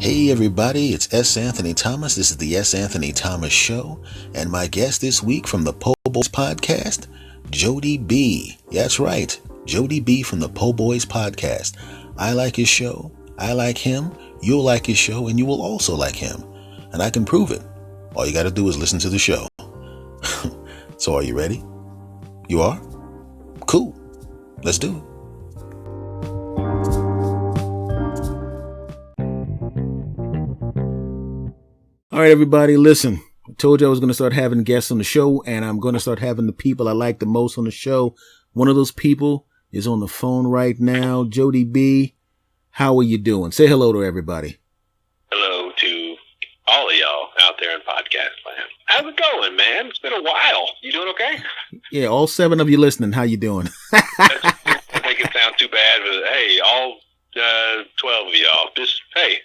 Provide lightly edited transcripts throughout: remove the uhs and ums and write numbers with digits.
Hey everybody, it's S. Anthony Thomas. This is the S. Anthony Thomas Show, and my guest this week from the Po' Boys Podcast, Jodie B. That's right, Jodie B from the Po' Boys Podcast. I like his show, I like him, you'll like his show, and you will also like him. And I can prove it. All you gotta do is listen to the show. So are you ready? You are? Cool. Let's do it. All right, everybody, listen. I told you I was going to start having guests on the show, and I'm going to start having the people I like the most on the show. One of those people is on the phone right now. Jodie B, how are you doing? Say hello to everybody. Hello to all of y'all out there in podcast land. How's it going, man? It's been a while. You doing okay? Yeah, all 7 of you listening, how you doing? That make it sound too bad, but hey, all 12 of y'all, just, hey,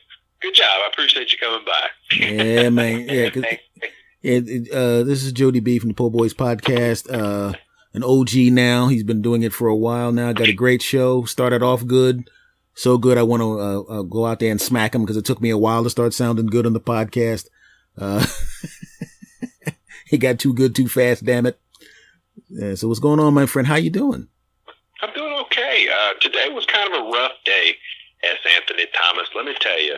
good job. I appreciate you coming by. Yeah, man. Yeah, this is Jodie B from the Po' Boys Podcast. An OG now. He's been doing it for a while now. Got a great show. Started off good. So good I want to go out there and smack him because it took me a while to start sounding good on the podcast. He got too good too fast, damn it. So what's going on, my friend? How you doing? I'm doing okay. Today was kind of a rough day, S. Anthony Thomas. Let me tell you,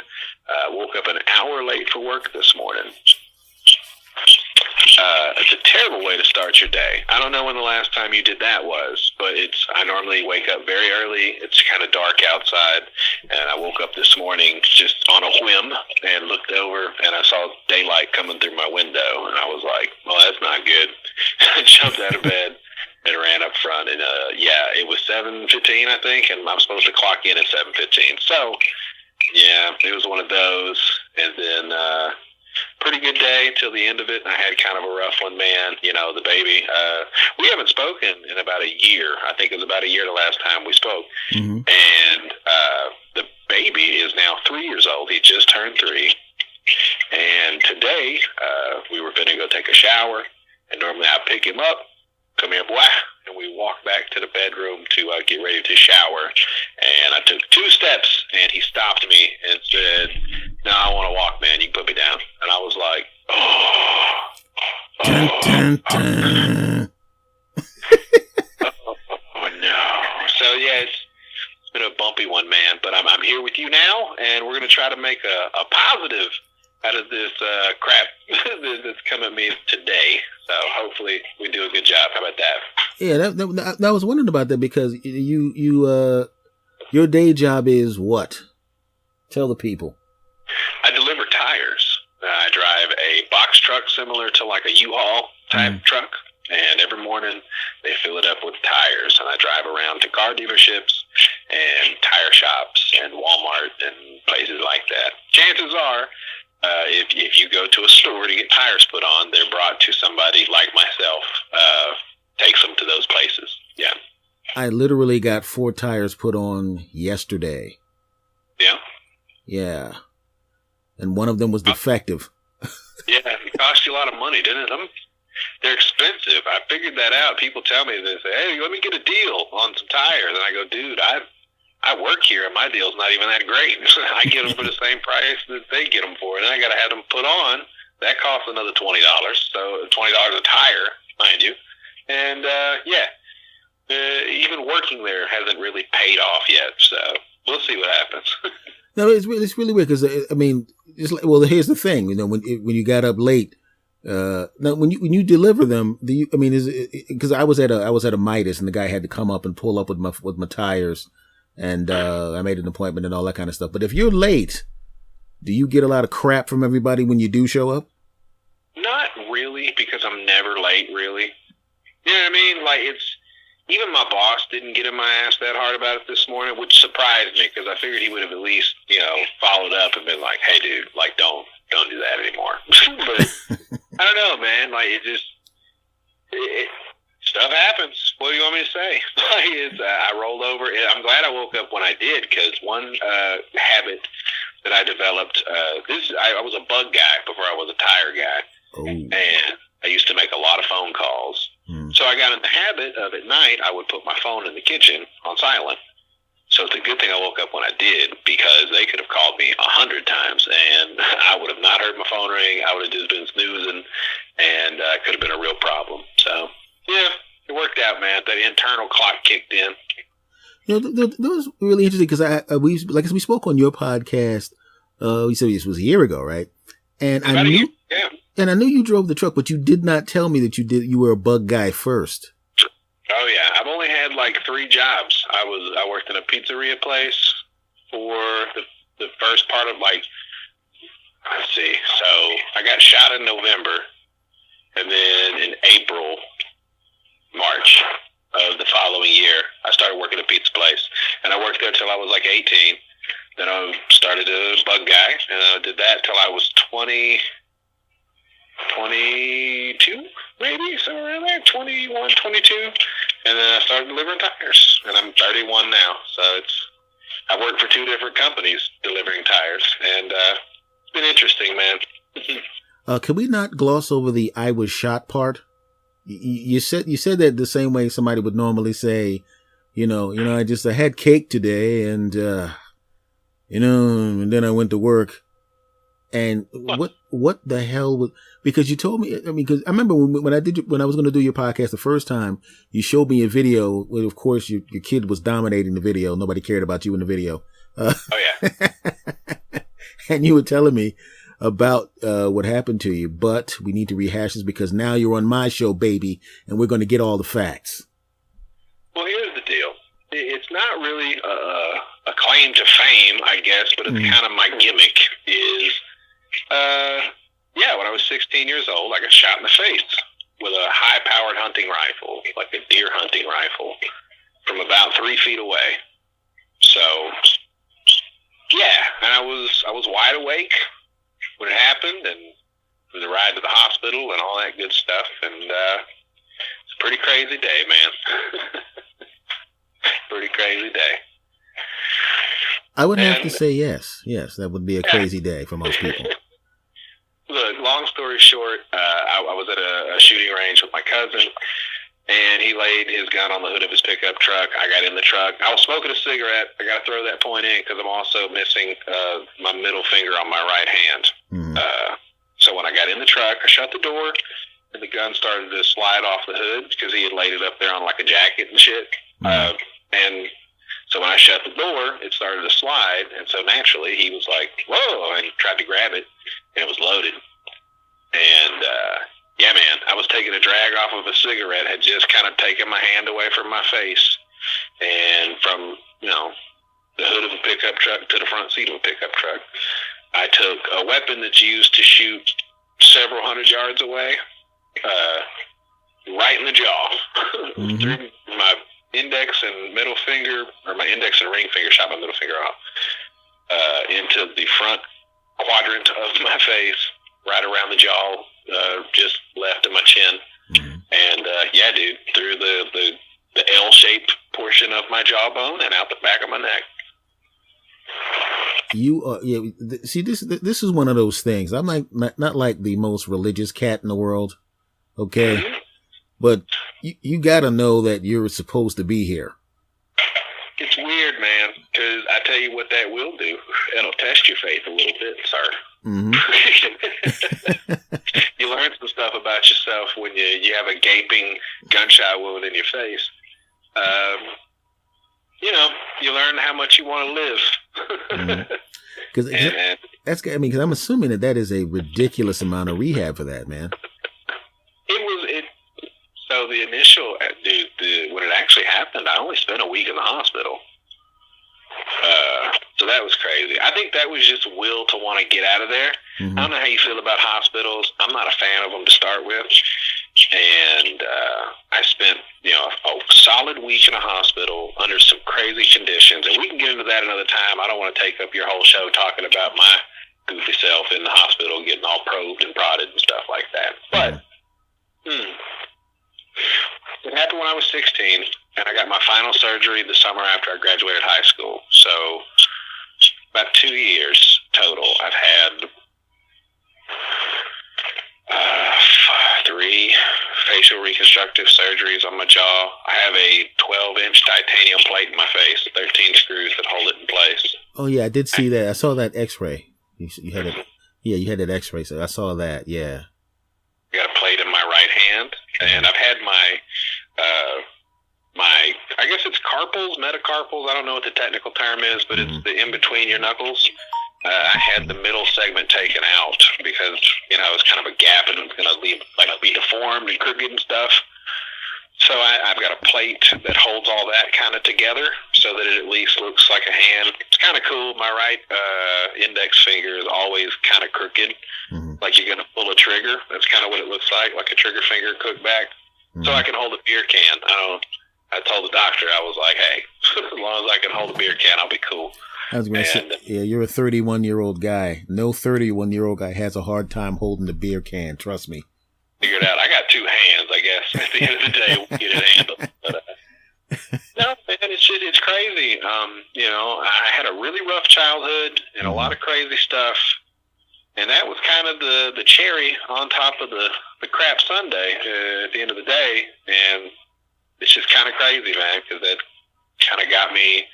I woke up an hour late for work this morning. It's a terrible way to start your day. I don't know when the last time you did that was, but I normally wake up very early. It's kind of dark outside, and I woke up this morning just on a whim and looked over, and I saw daylight coming through my window, and I was like, well, that's not good. I jumped out of bed and ran up front, and it was 7:15, I think, and I'm supposed to clock in at 7:15. So, yeah, it was one of those, and then pretty good day till the end of it. I had kind of a rough one, man. You know, the baby. We haven't spoken in about a year. I think it was about a year the last time we spoke. Mm-hmm. And the baby is now 3 years old. He just turned 3. And today we were going to go take a shower. And normally I pick him up, come here, boy, and we walk back to the bedroom to get ready to shower. And I took 2 steps, and he stopped me and said, "No, I want to walk, man. You can put me down." And I was like, oh no. So yeah, it's been a bumpy one, man. But I'm here with you now, and we're gonna try to make a positive out of this crap that's come at me today. So hopefully we do a good job. How about that? Yeah, I was wondering about that because your day job is what? Tell the people. I deliver tires. I drive a box truck similar to like a U-Haul type truck, and every morning they fill it up with tires, and I drive around to car dealerships and tire shops and Walmart and places like that. Chances are, if you go to a store to get tires put on, they're brought to somebody like myself, takes them to those places. Yeah. I literally got 4 tires put on yesterday. Yeah? Yeah. And one of them was defective. Yeah, it cost you a lot of money, didn't it? They're expensive. I figured that out. People tell me, they say, "Hey, let me get a deal on some tires." And I go, "Dude, I work here, and my deal's not even that great. I get them for the same price that they get them for, and I got to have them put on. That costs another $20. So $20 a tire, mind you. And even working there hasn't really paid off yet. So we'll see what happens." No, it's really weird because I mean, here's the thing. You know, when you got up late, now when you deliver them, because I was at a Midas and the guy had to come up and pull up with my tires, and I made an appointment and all that kind of stuff. But if you're late, do you get a lot of crap from everybody when you do show up? Not really, because I'm never late. Really, you know what I mean? Like even my boss didn't get in my ass that hard about it this morning, which surprised me because I figured he would have at least, followed up and been like, "Hey, dude, like, don't do that anymore." But I don't know, man. Like, stuff happens. What do you want me to say? I rolled over. I'm glad I woke up when I did because one habit that I developed, I was a bug guy before I was a tire guy. Oh. And I used to make a lot of phone calls. So I got in the habit of at night, I would put my phone in the kitchen on silent. So it's a good thing I woke up when I did, because they could have called me 100 times and I would have not heard my phone ring. I would have just been snoozing, and it could have been a real problem. So, yeah, it worked out, man. The internal clock kicked in. You know, that was really interesting because we spoke on your podcast. We said this was a year ago, right? And I knew, and I knew you drove the truck, but you did not tell me that you were a bug guy first. Oh yeah, I've only had like 3 jobs. I worked in a pizzeria place for the first part of, like, let's see. So I got shot in November, and then in March of the following year, I started working at a pizza place, and I worked there till I was like 18. Then I started a bug guy, and I did that till I was 22, maybe, somewhere around there, 21, 22. And then I started delivering tires, and I'm 31 now. So I worked for 2 different companies delivering tires, and it's been interesting, man. Can we not gloss over the "I was shot" part? You said that the same way somebody would normally say, I had cake today, and and then I went to work. And what the hell was, because you told me, because I remember when I was going to do your podcast the first time, you showed me a video where, of course, your kid was dominating the video. Nobody cared about you in the video. Oh yeah. And you were telling me about what happened to you, but we need to rehash this because now you're on my show, baby, and we're going to get all the facts. Well, here's the deal. It's not really a claim to fame, I guess, but it's kind of my gimmick is, when I was 16 years old, I got shot in the face with a high-powered hunting rifle, like a deer hunting rifle, from about 3 feet away. So, yeah, and I was wide awake when it happened, and it was a ride to the hospital and all that good stuff, and it's a pretty crazy day, man. Pretty crazy day. I would have to say yes. Yes, that would be a crazy day for most people. Look, long story short, I was at a shooting range with my cousin, and he laid his gun on the hood of his pickup truck. I got in the truck. I was smoking a cigarette. I got to throw that point in because I'm also missing my middle finger on my right hand. So when I got in the truck, I shut the door, and the gun started to slide off the hood because he had laid it up there on like a jacket and shit. And so when I shut the door, it started to slide, and so naturally he was like, whoa, and he tried to grab it, and it was loaded. And, yeah, man, I was taking a drag off of a cigarette, had just kind of taken my hand away from my face, and from, the hood of a pickup truck to the front seat of a pickup truck, I took a weapon that's used to shoot several hundred yards away, right in the jaw, through my index and middle finger, or my index and ring finger, shot my middle finger off, into the front quadrant of my face, right around the jaw, just left of my chin. And, yeah, dude, through the L-shaped portion of my jawbone and out the back of my neck. You are, see, this is one of those things. I'm not like the most religious cat in the world, okay? But you got to know that you're supposed to be here. It's weird, man, because I tell you what that will do. It'll test your faith a little bit, sir. You learn some stuff about yourself when you have a gaping gunshot wound in your face. You learn how much you want to live. Because I'm assuming that is a ridiculous amount of rehab for that, man. So the initial, when it actually happened, I only spent a week in the hospital. So that was crazy. I think that was just will to want to get out of there. I don't know how you feel about hospitals. I'm not a fan of them to start with. And I spent, a solid week in a hospital under some crazy conditions. And we can get into that another time. I don't want to take up your whole show talking about my goofy self in the hospital getting all probed and prodded and stuff like that. But it happened when I was 16, and I got my final surgery the summer after I graduated high school. So about 2 years total. I've had facial reconstructive surgeries on my jaw. I have a 12-inch titanium plate in my face, 13 screws that hold it in place. Oh yeah, I did see that. I saw that X-ray. You had it. Yeah, you had that X-ray. So I saw that. Yeah. I got a plate in my right hand, and I've had my I guess it's carpals, metacarpals. I don't know what the technical term is, but it's the in between your knuckles. I had the middle segment taken out because, it was kind of a gap and it was going to be deformed and crooked and stuff. So I've got a plate that holds all that kind of together so that it at least looks like a hand. It's kind of cool. My right index finger is always kind of crooked, like you're going to pull a trigger. That's kind of what it looks like a trigger finger cooked back. So I can hold a beer can. I told the doctor, I was like, hey, as long as I can hold a beer can, I'll be cool. I was going to say, yeah, you're a 31-year-old guy. No 31-year-old guy has a hard time holding the beer can. Trust me. Figured out. I got two hands, I guess. At the end of the day, we'll get it handled. But, no, man, it's crazy. I had a really rough childhood and a lot of crazy stuff. And that was kind of the cherry on top of the crap sundae at the end of the day. And it's just kind of crazy, man, because that kind of got me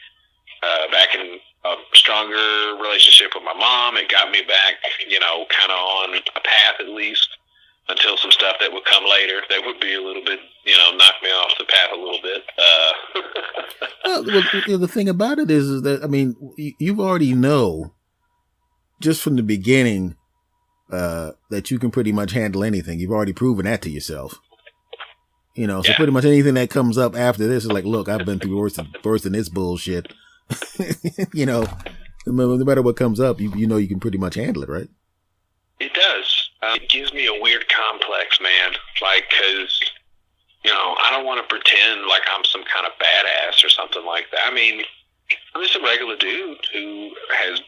back in a stronger relationship with my mom. It got me back, kind of on a path at least until some stuff that would come later that would be a little bit, knock me off the path a little bit. Well, the thing about it is that, you've already know just from the beginning that you can pretty much handle anything. You've already proven that to yourself. So pretty much anything that comes up after this is like, look, I've been through worse than this bullshit. No matter what comes up, you can pretty much handle it, right? It does. It gives me a weird complex, man. Like, because, I don't want to pretend like I'm some kind of badass or something like that. I'm just a regular dude who has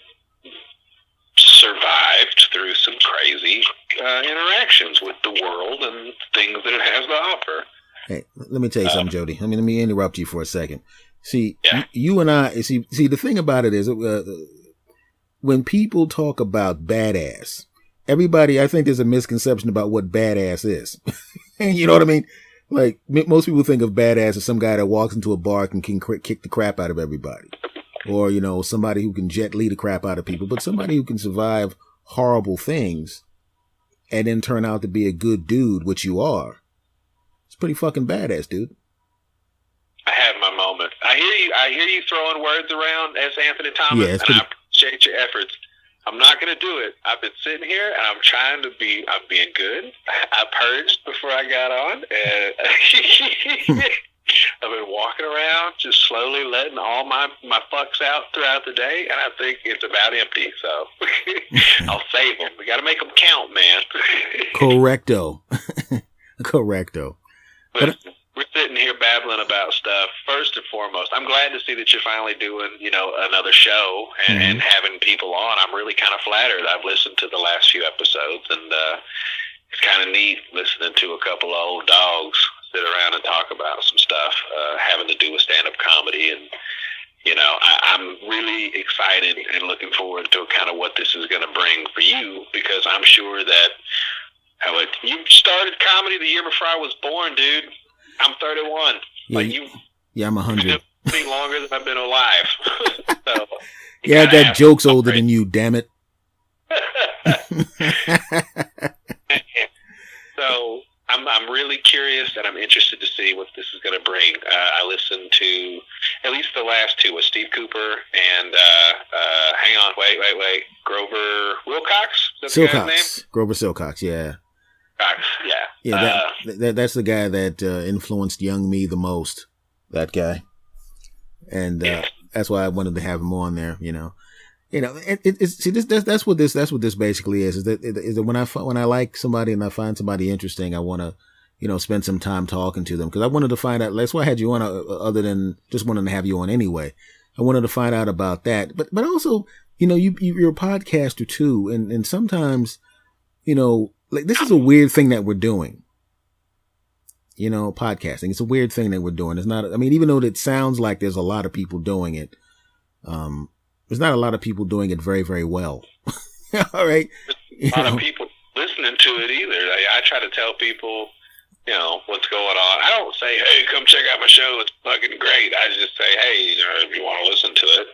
survived through some crazy interactions with the world and things that it has to offer. Hey, let me tell you something, Jody. Let me interrupt you for a second. See, you and I, see, the thing about it is, when people talk about badass, everybody, I think there's a misconception about what badass is. You know what I mean? Like, most people think of badass as some guy that walks into a bar and can kick the crap out of everybody. Or, somebody who can jet lead the crap out of people. But somebody who can survive horrible things and then turn out to be a good dude, which you are. It's pretty fucking badass, dude. I have my moment. I hear you throwing words around, S. Anthony Thomas, and I appreciate your efforts. I'm not going to do it. I've been sitting here, and I'm being good. I purged before I got on, and I've been walking around, just slowly letting all my fucks out throughout the day, and I think it's about empty, so I'll save them. We got to make them count, man. Correcto. But we're sitting here babbling about stuff. First and foremost, I'm glad to see that you're finally doing, another show and having people on. I'm really kind of flattered. I've listened to the last few episodes, and it's kind of neat listening to a couple of old dogs sit around and talk about some stuff having to do with stand-up comedy. And, I'm really excited and looking forward to kind of what this is going to bring for you, because I'm sure that you started comedy the year before I was born, dude. I'm 31. Yeah, I'm 100. Been longer than I've been alive. So, yeah, I got jokes older than you, damn it. So I'm really curious, and I'm interested to see what this is going to bring. I listened to at least the last two with Steve Cooper and hang on, wait, Grover Wilcox. Is that the guy's name? Grover Silcox, yeah. Yeah. That's the guy that influenced young me the most. That guy, and that's why I wanted to have him on there. That's what this basically is. Is that when I like somebody and I find somebody interesting, I want to spend some time talking to them, because I wanted to find out. That's why I had you on, other than just wanting to have you on anyway. I wanted to find out about that, but also you're a podcaster too, and sometimes like, this is a weird thing that we're doing. Podcasting. It's a weird thing that we're doing. It's not, even though it sounds like there's a lot of people doing it, there's not a lot of people doing it very, very well. All right. A lot of people listening to it either. I try to tell people you know, what's going on. I don't say, hey, come check out my show. It's fucking great. I just say, hey, you know, if you want to listen to it.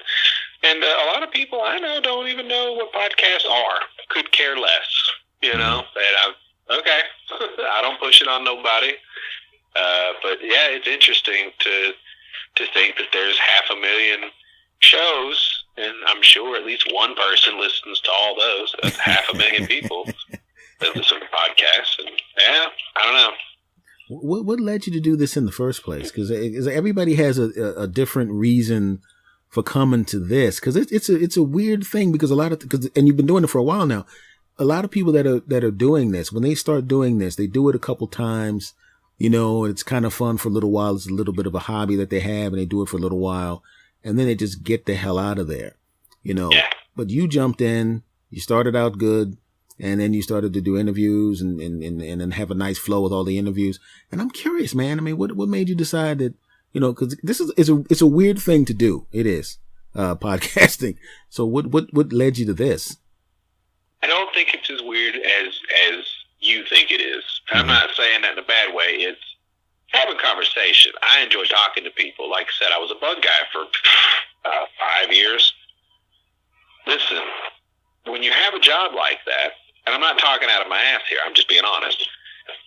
And a lot of people I know don't even know what podcasts are. Could care less, you know. Okay, I don't push it on nobody. But yeah, it's interesting to think that there's 500,000 shows, and I'm sure at least one person listens to all those. That's 500,000 people that listen to podcasts. And yeah, I don't know. What led you to do this in the first place? Because everybody has a different reason for coming to this. Because it's a weird thing. Because and you've been doing it for a while now. A lot of people that are doing this, when they start doing this, they do it a couple times. You know, it's kind of fun for a little while. It's a little bit of a hobby that they have, and they do it for a little while, and then they just get the hell out of there. You know. Yeah. But you jumped in. You started out good. And then you started to do interviews and have a nice flow with all the interviews. And I'm curious, man. I mean, what made you decide that, you know, because this it's a weird thing to do. It is podcasting. So what led you to this? I don't think it's as weird as you think it is. Mm-hmm. I'm not saying that in a bad way. It's having conversation. I enjoy talking to people. Like I said, I was a bug guy for 5 years. Listen, when you have a job like that, and I'm not talking out of my ass here, I'm just being honest.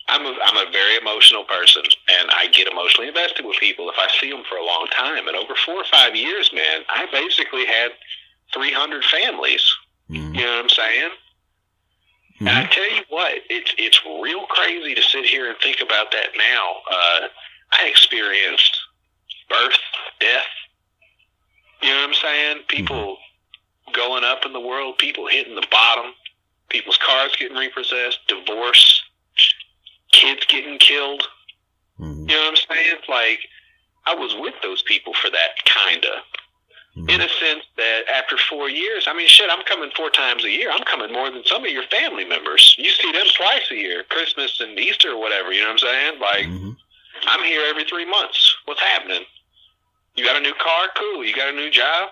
I'm a very emotional person, and I get emotionally invested with people if I see them for a long time. And over 4 or 5 years, man, I basically had 300 families. Mm-hmm. You know what I'm saying? Mm-hmm. And I tell you what, it's real crazy to sit here and think about that now. I experienced birth, death. You know what I'm saying? People going up in the world, people hitting the bottom, people's cars getting repossessed, divorce, kids getting killed. Mm-hmm. You know what I'm saying? Like, I was with those people for that, kinda. Mm-hmm. In a sense that after 4 years, I mean, shit, I'm coming 4 times a year. I'm coming more than some of your family members. You see them twice a year, Christmas and Easter or whatever, you know what I'm saying? Like, I'm here every 3 months. What's happening? You got a new car? Cool. You got a new job?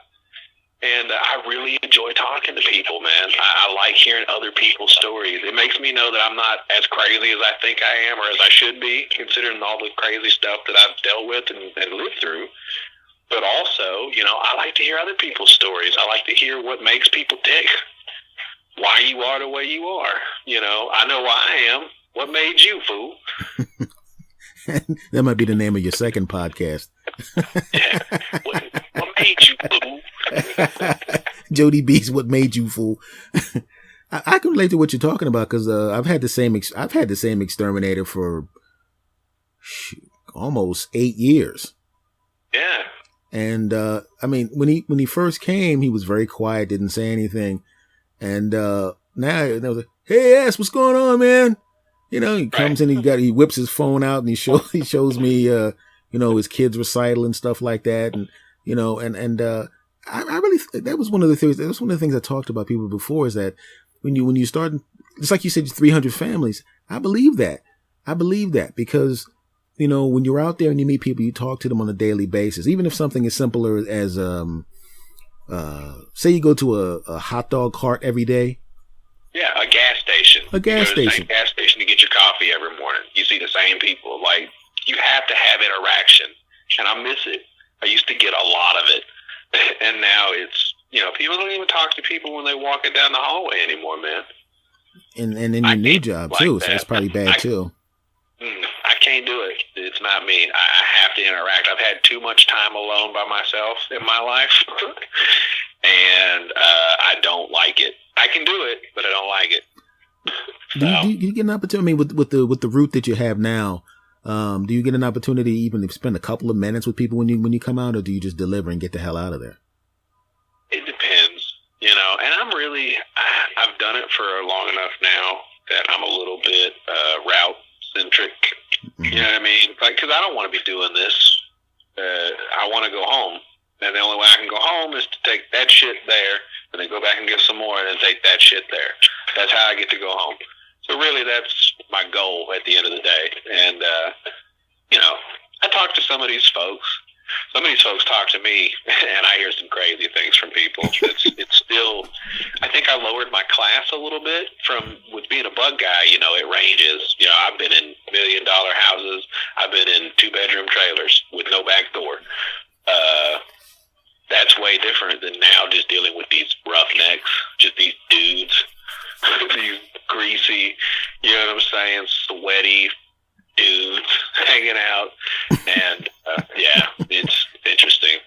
And I really enjoy talking to people, man. I like hearing other people's stories. It makes me know that I'm not as crazy as I think I am or as I should be, considering all the crazy stuff that I've dealt with and lived through. But also, you know, I like to hear other people's stories. I like to hear what makes people tick, why you are the way you are. You know, I know why I am. What made you, fool? That might be the name of your second podcast. Yeah. What made you, fool? Jodie B's What Made You, Fool. I can relate to what you're talking about because I've had the same exterminator for almost 8 years. Yeah. And I mean, when he first came, he was very quiet, didn't say anything. And now they was like, "Hey, ass, what's going on, man?" You know, he comes in, he whips his phone out and he shows me, you know, his kids' recital and stuff like that. And, you know, I really, that was one of the things I talked about people before is that when you start, just like you said, 300 families, I believe that because, you know, when you're out there and you meet people, you talk to them on a daily basis, even if something as simple as, say you go to a hot dog cart every day. Yeah, a gas station. A gas station. You go to the same gas station to get your coffee every morning. You see the same people. Like, you have to have interaction. And I miss it. I used to get a lot of it. And now it's, you know, people don't even talk to people when they're walking down the hallway anymore, man. And in your new job, too, so that's probably bad, too. I can't do it. It's not me. I have to interact. I've had too much time alone by myself in my life. And I don't like it. I can do it, but I don't like it. Do you get an opportunity? I mean, with the route that you have now, do you get an opportunity even to spend a couple of minutes with people when you come out, or do you just deliver and get the hell out of there? It depends, you know. And I've done it for long enough now that I'm a little bit route centric. Mm-hmm. You know what I mean? Like, because I don't want to be doing this. I want to go home. And the only way I can go home is to take that shit there, and then go back and get some more, and then take that shit there. That's how I get to go home. So really, that's my goal at the end of the day. And, you know, I talk to some of these folks. some of these folks talk to me, and I hear some crazy things from people. It's still, I think I lowered my class a little bit from, with being a bug guy, you know, it ranges. You know, I've been in $1 million houses. I've been in 2-bedroom trailers with no back door. That's way different than now just dealing with these roughnecks, just these dudes, these greasy, you know what I'm saying, sweaty dudes hanging out. And yeah, it's interesting.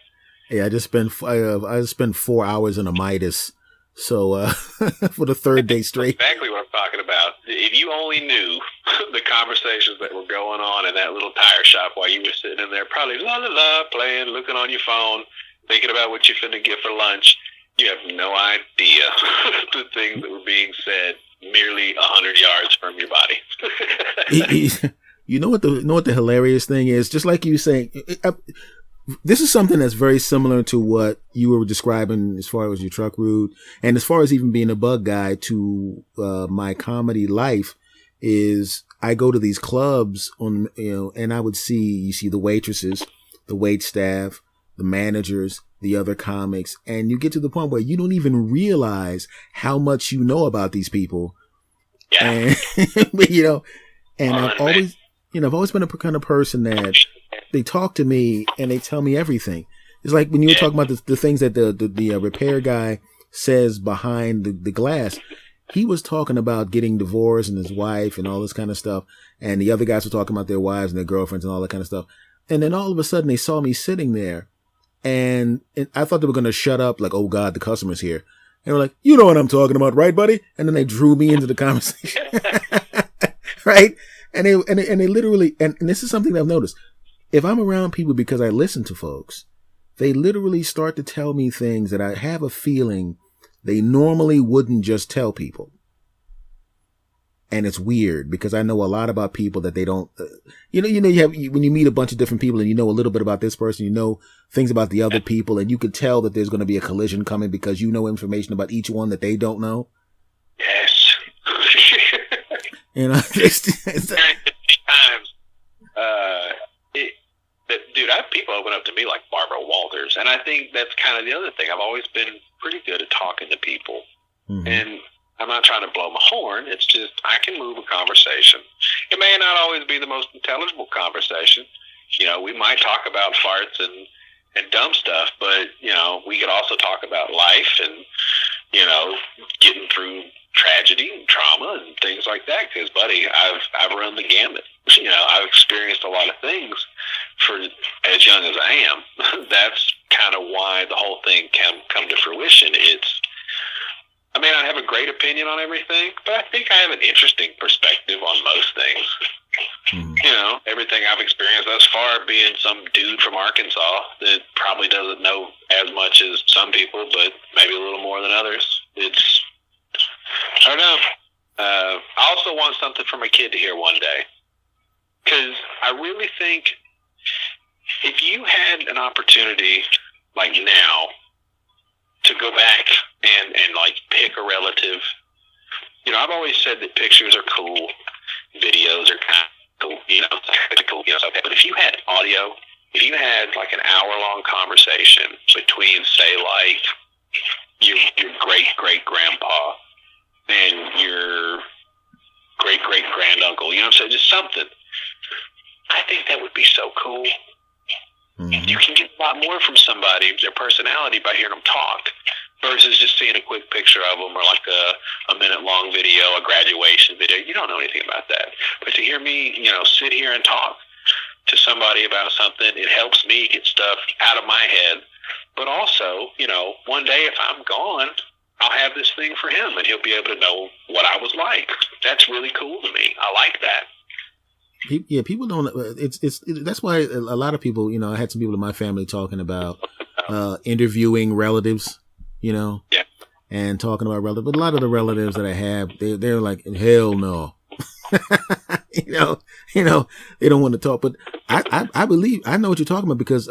Yeah, I just spent 4 hours in a Midas, so for the third day straight. Exactly what I'm talking about. If you only knew the conversations that were going on in that little tire shop while you were sitting in there, probably la la la, playing, looking on your phone, thinking about what you're finna get for lunch. You have no idea the things that were being said merely 100 yards from your body. You know what the hilarious thing is? Just like you saying, this is something that's very similar to what you were describing as far as your truck route, and as far as even being a bug guy to my comedy life. Is I go to these clubs and I would you see the waitresses, the wait staff, the managers, the other comics, and you get to the point where you don't even realize how much you know about these people. Yeah. And I've always been a kind of person that they talk to me and they tell me everything. It's like when you were talking about the things that the repair guy says behind the glass. He was talking about getting divorced and his wife and all this kind of stuff. And the other guys were talking about their wives and their girlfriends and all that kind of stuff. And then all of a sudden they saw me sitting there. And I thought they were going to shut up, like, oh, God, the customer's here. And they were like, you know what I'm talking about, right, buddy? And then they drew me into the conversation. Right? And they literally, and this is something that I've noticed. If I'm around people because I listen to folks, they literally start to tell me things that I have a feeling they normally wouldn't just tell people. And it's weird because I know a lot about people that they don't, when you meet a bunch of different people and you know a little bit about this person, you know things about the other people, and you could tell that there's going to be a collision coming because you know information about each one that they don't know. Yes. It's times, dude, I have people open up to me like Barbara Walters, and I think that's kind of the other thing. I've always been pretty good at talking to people, and I'm not trying to blow my horn. It's just I can move a conversation. It may not always be the most intelligible conversation. You know, we might talk about farts and dumb stuff, but, you know, we could also talk about life and, you know, getting through tragedy and trauma and things like that. Because, buddy, I've run the gamut. You know, I've experienced a lot of things for as young as I am. That's kind of why the whole thing can come to fruition. I may not have a great opinion on everything, but I think I have an interesting perspective on most things. You know, everything I've experienced thus far, being some dude from Arkansas that probably doesn't know as much as some people, but maybe a little more than others. I don't know. I also want something for my kid to hear one day. Because I really think if you had an opportunity like now to go back and like pick a relative, you know, I've always said that pictures are cool, videos are kind of cool, you know, cool, you know, stuff. But if you had audio, if you had like an hour-long conversation between, say, like your great-great-grandpa and your great-great-granduncle, you know what I'm saying, just something, I think that would be so cool. You can get a lot more from somebody, their personality, by hearing them talk versus just seeing a quick picture of them or like a minute-long video, a graduation video. You don't know anything about that. But to hear me, you know, sit here and talk to somebody about something, it helps me get stuff out of my head. But also, you know, one day if I'm gone, I'll have this thing for him and he'll be able to know what I was like. That's really cool to me. I like that. Yeah, people don't. That's why a lot of people. You know, I had some people in my family talking about interviewing relatives. You know, and talking about relatives. But a lot of the relatives that I have, they're like, hell no. you know, they don't want to talk. But I believe I know what you're talking about because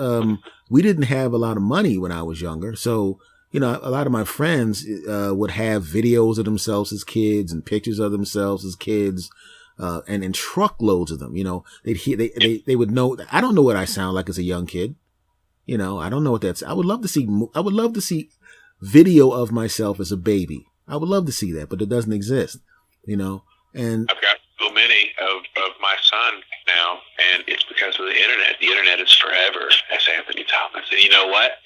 we didn't have a lot of money when I was younger, so. You know, a lot of my friends would have videos of themselves as kids and pictures of themselves as kids. And in truckloads of them, you know, they would know. I don't know what I sound like as a young kid. You know, I don't know what that's. I would love to see video of myself as a baby. I would love to see that, but it doesn't exist. You know, and I've got so many of my son now, and it's because of the internet. The internet is forever, as Anthony Thomas. And you know what?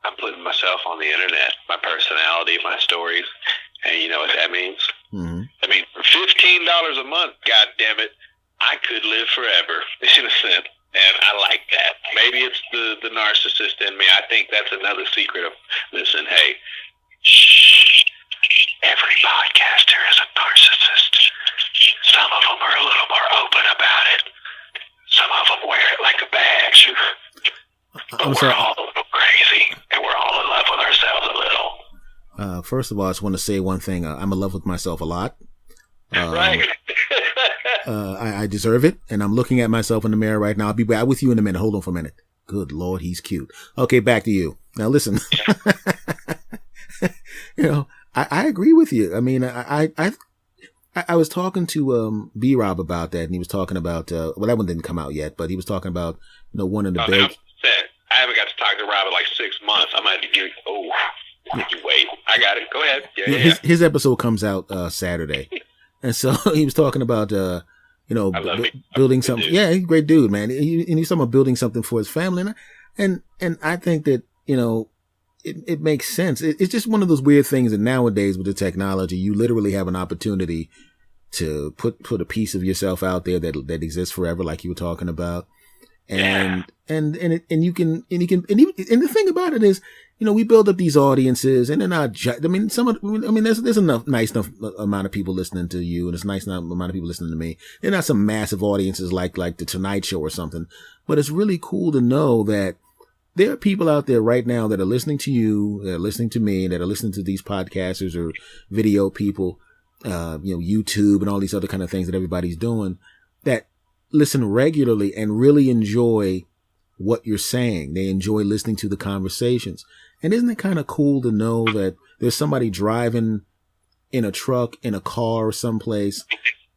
I'm putting myself on the internet, my personality, my stories, and you know what that means? Mm-hmm. I mean, for $15 a month, God damn it, I could live forever, in a sense. And I like that. Maybe it's the narcissist in me. I think that's another secret of, listen, hey, shh, every podcaster is a narcissist. Some of them are a little more open about it. Some of them wear it like a badge. But we're all a little crazy, and we're all in love with ourselves a little. First of all, I just want to say one thing. I'm in love with myself a lot. Right. I deserve it, and I'm looking at myself in the mirror right now. I'll be back with you in a minute. Hold on for a minute. Good Lord, he's cute. Okay, back to you. Now listen. You know, I agree with you. I mean, I was talking to B Rob about that, and he was talking about well, that one didn't come out yet, but he was talking about, you know, one of the big. I haven't got to talk to Rob in like 6 months. I might have to give. Oh, you wait. I got it. Go ahead. Yeah. His episode comes out Saturday, and so he was talking about you know, building something. Yeah, he's a great dude, man. And he's talking about building something for his family, and I think that, you know, it makes sense. It's just one of those weird things that nowadays with the technology, you literally have an opportunity to put a piece of yourself out there that exists forever, like you were talking about. And you can the thing about it is, you know, we build up these audiences, and they're not. I mean, there's enough nice enough amount of people listening to you, and it's nice enough amount of people listening to me. They're not some massive audiences like the Tonight Show or something, but it's really cool to know that there are people out there right now that are listening to you, that are listening to me, that are listening to these podcasters or video people, you know, YouTube and all these other kind of things that everybody's doing, that listen regularly and really enjoy what you're saying. They enjoy listening to the conversations. And isn't it kind of cool to know that there's somebody driving in a truck, in a car, or someplace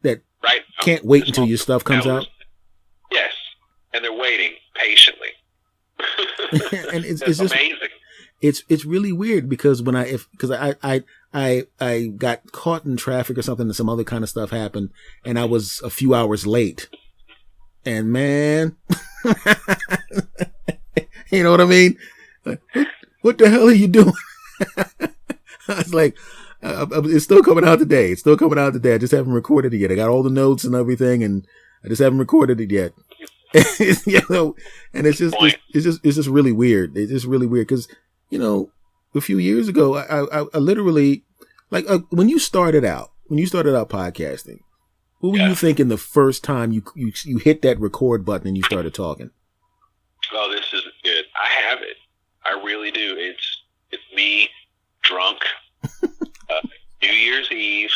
that can't wait until your stuff comes out? Yes. And they're waiting patiently. And it's just amazing. It's really weird because when I got caught in traffic or something, and some other kind of stuff happened, and I was a few hours late. And man, you know what I mean? What the hell are you doing? I was like, it's still coming out today. I just haven't recorded it yet. I got all the notes and everything, and I just haven't recorded it yet. You know, and it's just really weird. It's just really weird because, you know, a few years ago, I literally, like, when you started out podcasting, what were you thinking the first time you hit that record button and you started talking? Oh, this is good. I have it. I really do. It's me drunk. New Year's Eve,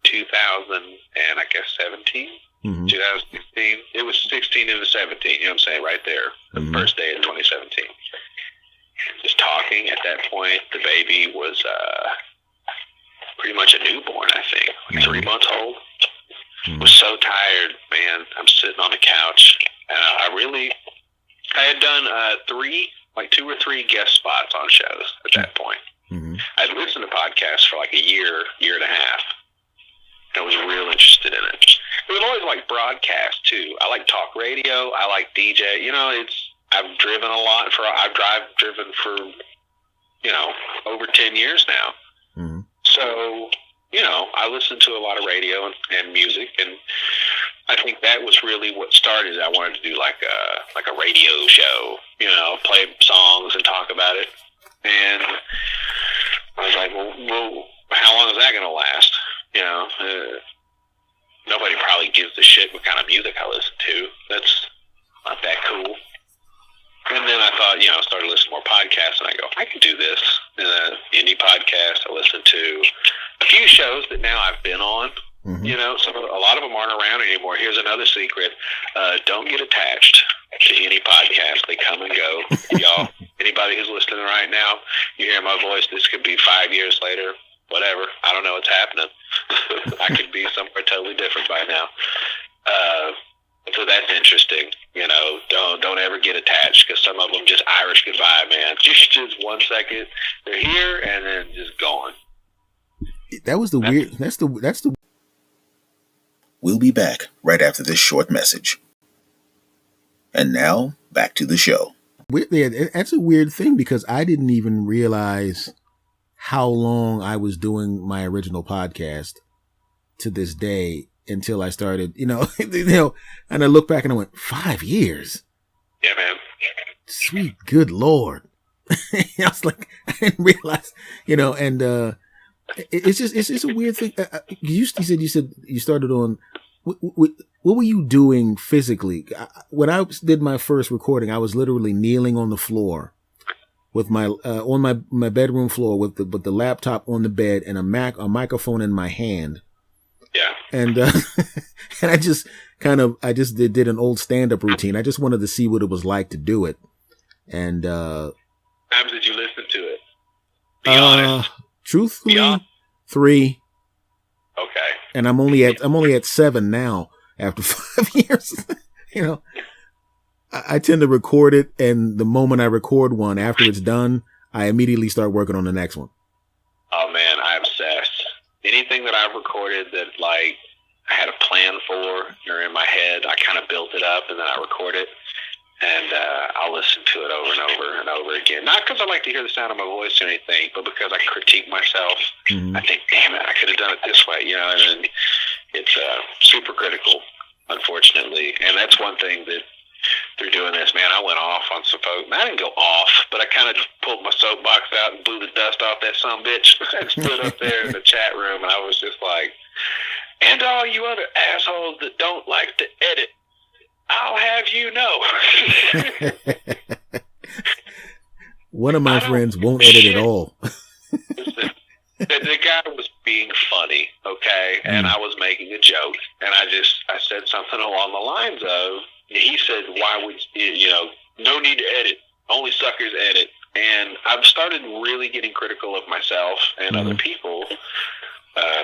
2017. Mm-hmm. 2016. It was 16 into 17. You know what I'm saying? Right there. The first day of 2017. Just talking at that point. The baby was pretty much a newborn, I think. Like 3 months old. Was so tired, man. I'm sitting on the couch. And I had done 2 or 3 guest spots on shows at that point. Mm-hmm. I'd listened to podcasts for like a year and a half. I was real interested in it. It was always like broadcast too. I like talk radio. I like DJ. You know, I've driven a lot I've driven for, you know, over 10 years now. Mm-hmm. So, you know, I listen to a lot of radio and music, and I think that was really what started. I wanted to do like a radio show, you know, play songs and talk about it. And I was like, well, how long is that going to last? You know, nobody probably gives a shit what kind of music I listen to. That's not that cool. And then I thought, you know, I started listening to more podcasts, and I go, I can do this. Indie podcast. I listened to a few shows that now I've been on. Mm-hmm. You know, a lot of them aren't around anymore. Here's another secret: don't get attached to any podcast. They come and go. Y'all, anybody who's listening right now, you hear my voice. This could be 5 years later. Whatever. I don't know what's happening. I could be somewhere totally different by now. So that's interesting. You know, don't ever get attached, because some of them just Irish goodbye, man. Just 1 second, they're here and then just gone. That was the weird. That's the. We'll be back right after this short message. And now back to the show. That's a weird thing, because I didn't even realize how long I was doing my original podcast to this day until I started, and I look back and I went, 5 years. Yeah, man. Sweet, good Lord. I was like, I didn't realize, and it's just a weird thing. You said you started on. What were you doing physically? When I did my first recording, I was literally kneeling on the floor with my on my bedroom floor with the laptop on the bed and a microphone in my hand. Yeah. And and I just did an old stand-up routine. I just wanted to see what it was like to do it. And how times did you listen to it? Be honest. Truthfully, 3. Okay. And I'm only at 7 now after 5 years. I tend to record it, and the moment I record one, after it's done, I immediately start working on the next one. Oh man, I'm obsessed. Anything that I've recorded that I had a plan for or in my head, I kind of built it up and then I record it, and I'll listen to it over and over and over again. Not because I like to hear the sound of my voice or anything, but because I critique myself. Mm-hmm. I think, damn it, I could have done it this way, and then it's super critical, unfortunately. And that's one thing that through doing this, man, I went off on some folks. I didn't go off, but I kind of just pulled my soapbox out and blew the dust off that sumbitch and stood up there in the chat room, and I was just like, and all you other assholes that don't like to edit, I'll have you know. One of my friends won't edit at all. Listen, the guy was being funny, okay, and I was making a joke, and I said something along the lines of, he said, why would no need to edit, only suckers edit. And I've started really getting critical of myself and other people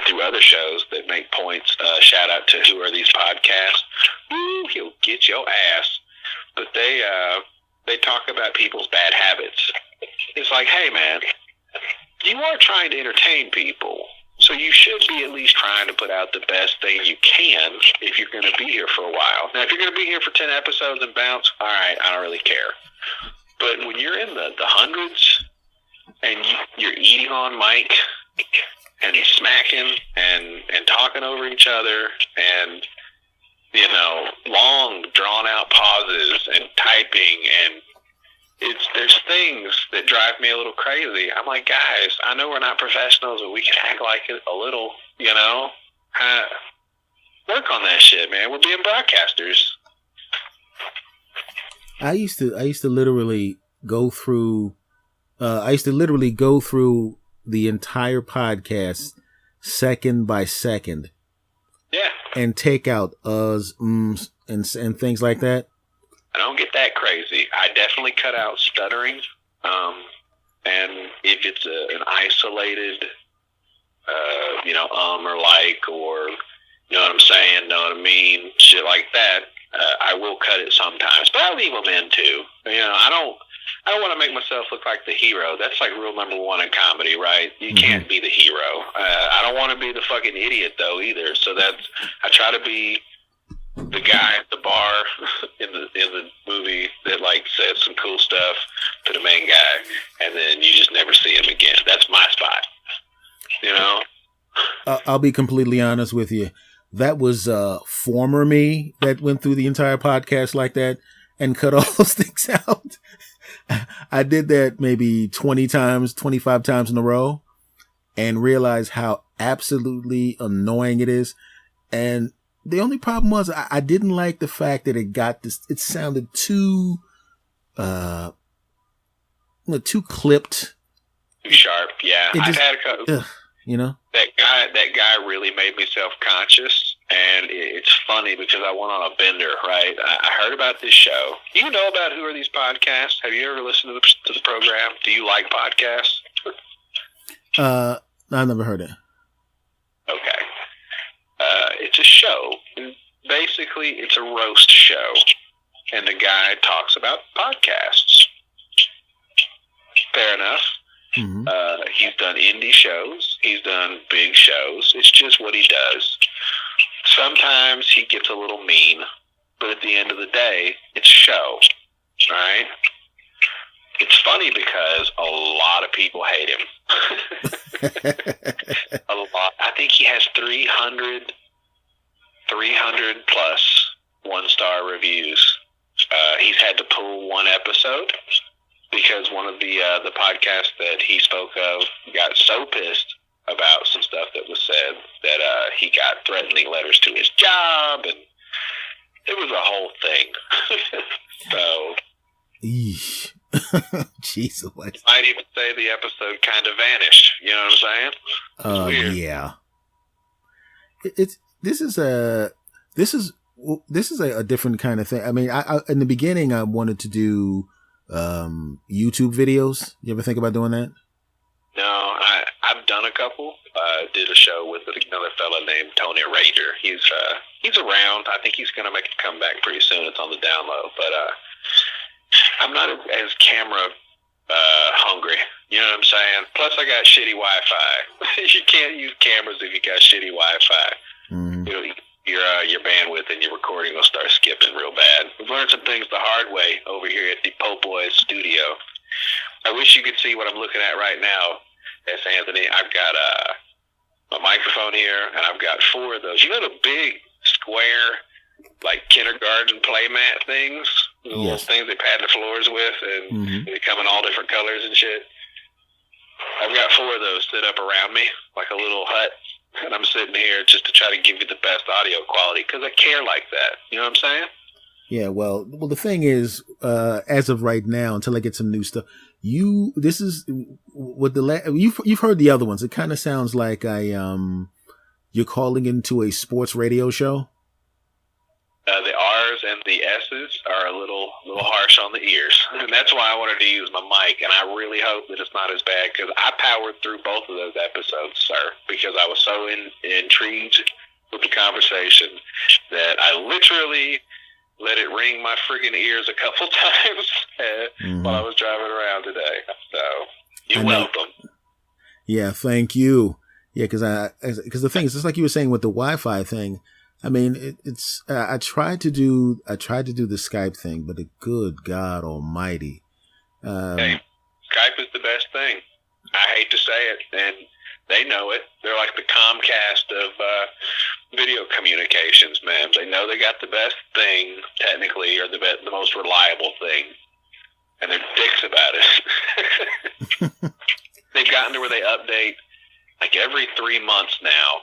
through other shows that make points. Shout out to Who Are These Podcasts? Ooh, he'll get your ass. But they talk about people's bad habits. It's like, hey man, you are trying to entertain people, so you should be at least trying to put out the best thing you can if you're going to be here for a while. Now, if you're going to be here for 10 episodes and bounce, all right, I don't really care. But when you're in the hundreds and you're eating on mic and smacking and talking over each other and, long, drawn-out pauses and typing and there's things that drive me a little crazy. I'm like, guys, I know we're not professionals, but we can act like it a little, work on that shit, man. We're being broadcasters. I used to literally go through the entire podcast second by second. Yeah. And take out uhs, ums, and things like that. I don't get that crazy. I definitely cut out stuttering. And if it's an isolated, or like, or, you know what I'm saying, know what I mean, shit like that, I will cut it sometimes. But I leave them in too. I don't want to make myself look like the hero. That's like rule number 1 in comedy, right? You can't be the hero. I don't want to be the fucking idiot though either. So I try to be the guy at the bar in the movie that says some cool stuff to the main guy, and then you just never see him again. That's my spot. I'll be completely honest with you. That was former me that went through the entire podcast like that and cut all those things out. I did that maybe 20 times, 25 times in a row, and realized how absolutely annoying it is. And the only problem was I didn't like the fact that it sounded too clipped. Too sharp, yeah. I've had a couple. That guy really made me self-conscious, and it's funny because I went on a bender, right? I heard about this show. Do you know about Who Are These Podcasts? Have you ever listened to the program? Do you like podcasts? I've never heard it. Okay. It's a show. Basically, it's a roast show. and the guy talks about podcasts. Fair enough. Mm-hmm. He's done indie shows. He's done big shows. It's just what he does. Sometimes he gets a little mean, but at the end of the day, it's a show, right? It's funny because a lot of people hate him. A lot. I think he has 300 plus one-star reviews. He's had to pull one episode because one of the podcasts that he spoke of got so pissed about some stuff that was said that he got threatening letters to his job, and it was a whole thing. So, Eesh. Jesus, what? I'd even say the episode kind of vanished. You know what I'm saying? Weird. Yeah. This is a different kind of thing. I mean, I in the beginning I wanted to do YouTube videos. You ever think about doing that? No, I've done a couple. Did a show with another fella named Tony Rager. He's around. I think he's going to make a comeback pretty soon. It's on the download, but I'm not as camera hungry. You know what I'm saying? Plus, I got shitty Wi-Fi. You can't use cameras if you got shitty Wi-Fi. Mm-hmm. You know, your bandwidth and your recording will start skipping real bad. We've learned some things the hard way over here at the Po Boys studio. I wish you could see what I'm looking at right now. Yes, Anthony, I've got a microphone here, and I've got 4 of those. You know the big square, like kindergarten playmat things? The little things they pad the floors with, and they come in all different colors and shit. I've got 4 of those set up around me, like a little hut, and I'm sitting here just to try to give you the best audio quality, because I care like that. You know what I'm saying? Yeah, well, the thing is, as of right now, until I get some new stuff, you've heard the other ones. It kind of sounds like you're calling into a sports radio show. The R's and the S's are a little harsh on the ears, and that's why I wanted to use my mic. And I really hope that it's not as bad, because I powered through both of those episodes, sir, because I was so intrigued with the conversation that I literally let it ring my friggin' ears a couple times while I was driving around today. So you're welcome. Yeah, thank you. Yeah, because the thing is, just like you were saying with the Wi-Fi thing. I mean, it's I tried to do the Skype thing, but good God Almighty, hey, Skype is the best thing. I hate to say it, and they know it. They're like the Comcast of video communications, man. They know they got the best thing, technically, or the most reliable thing, and they're dicks about it. They've gotten to where they update like every 3 months now.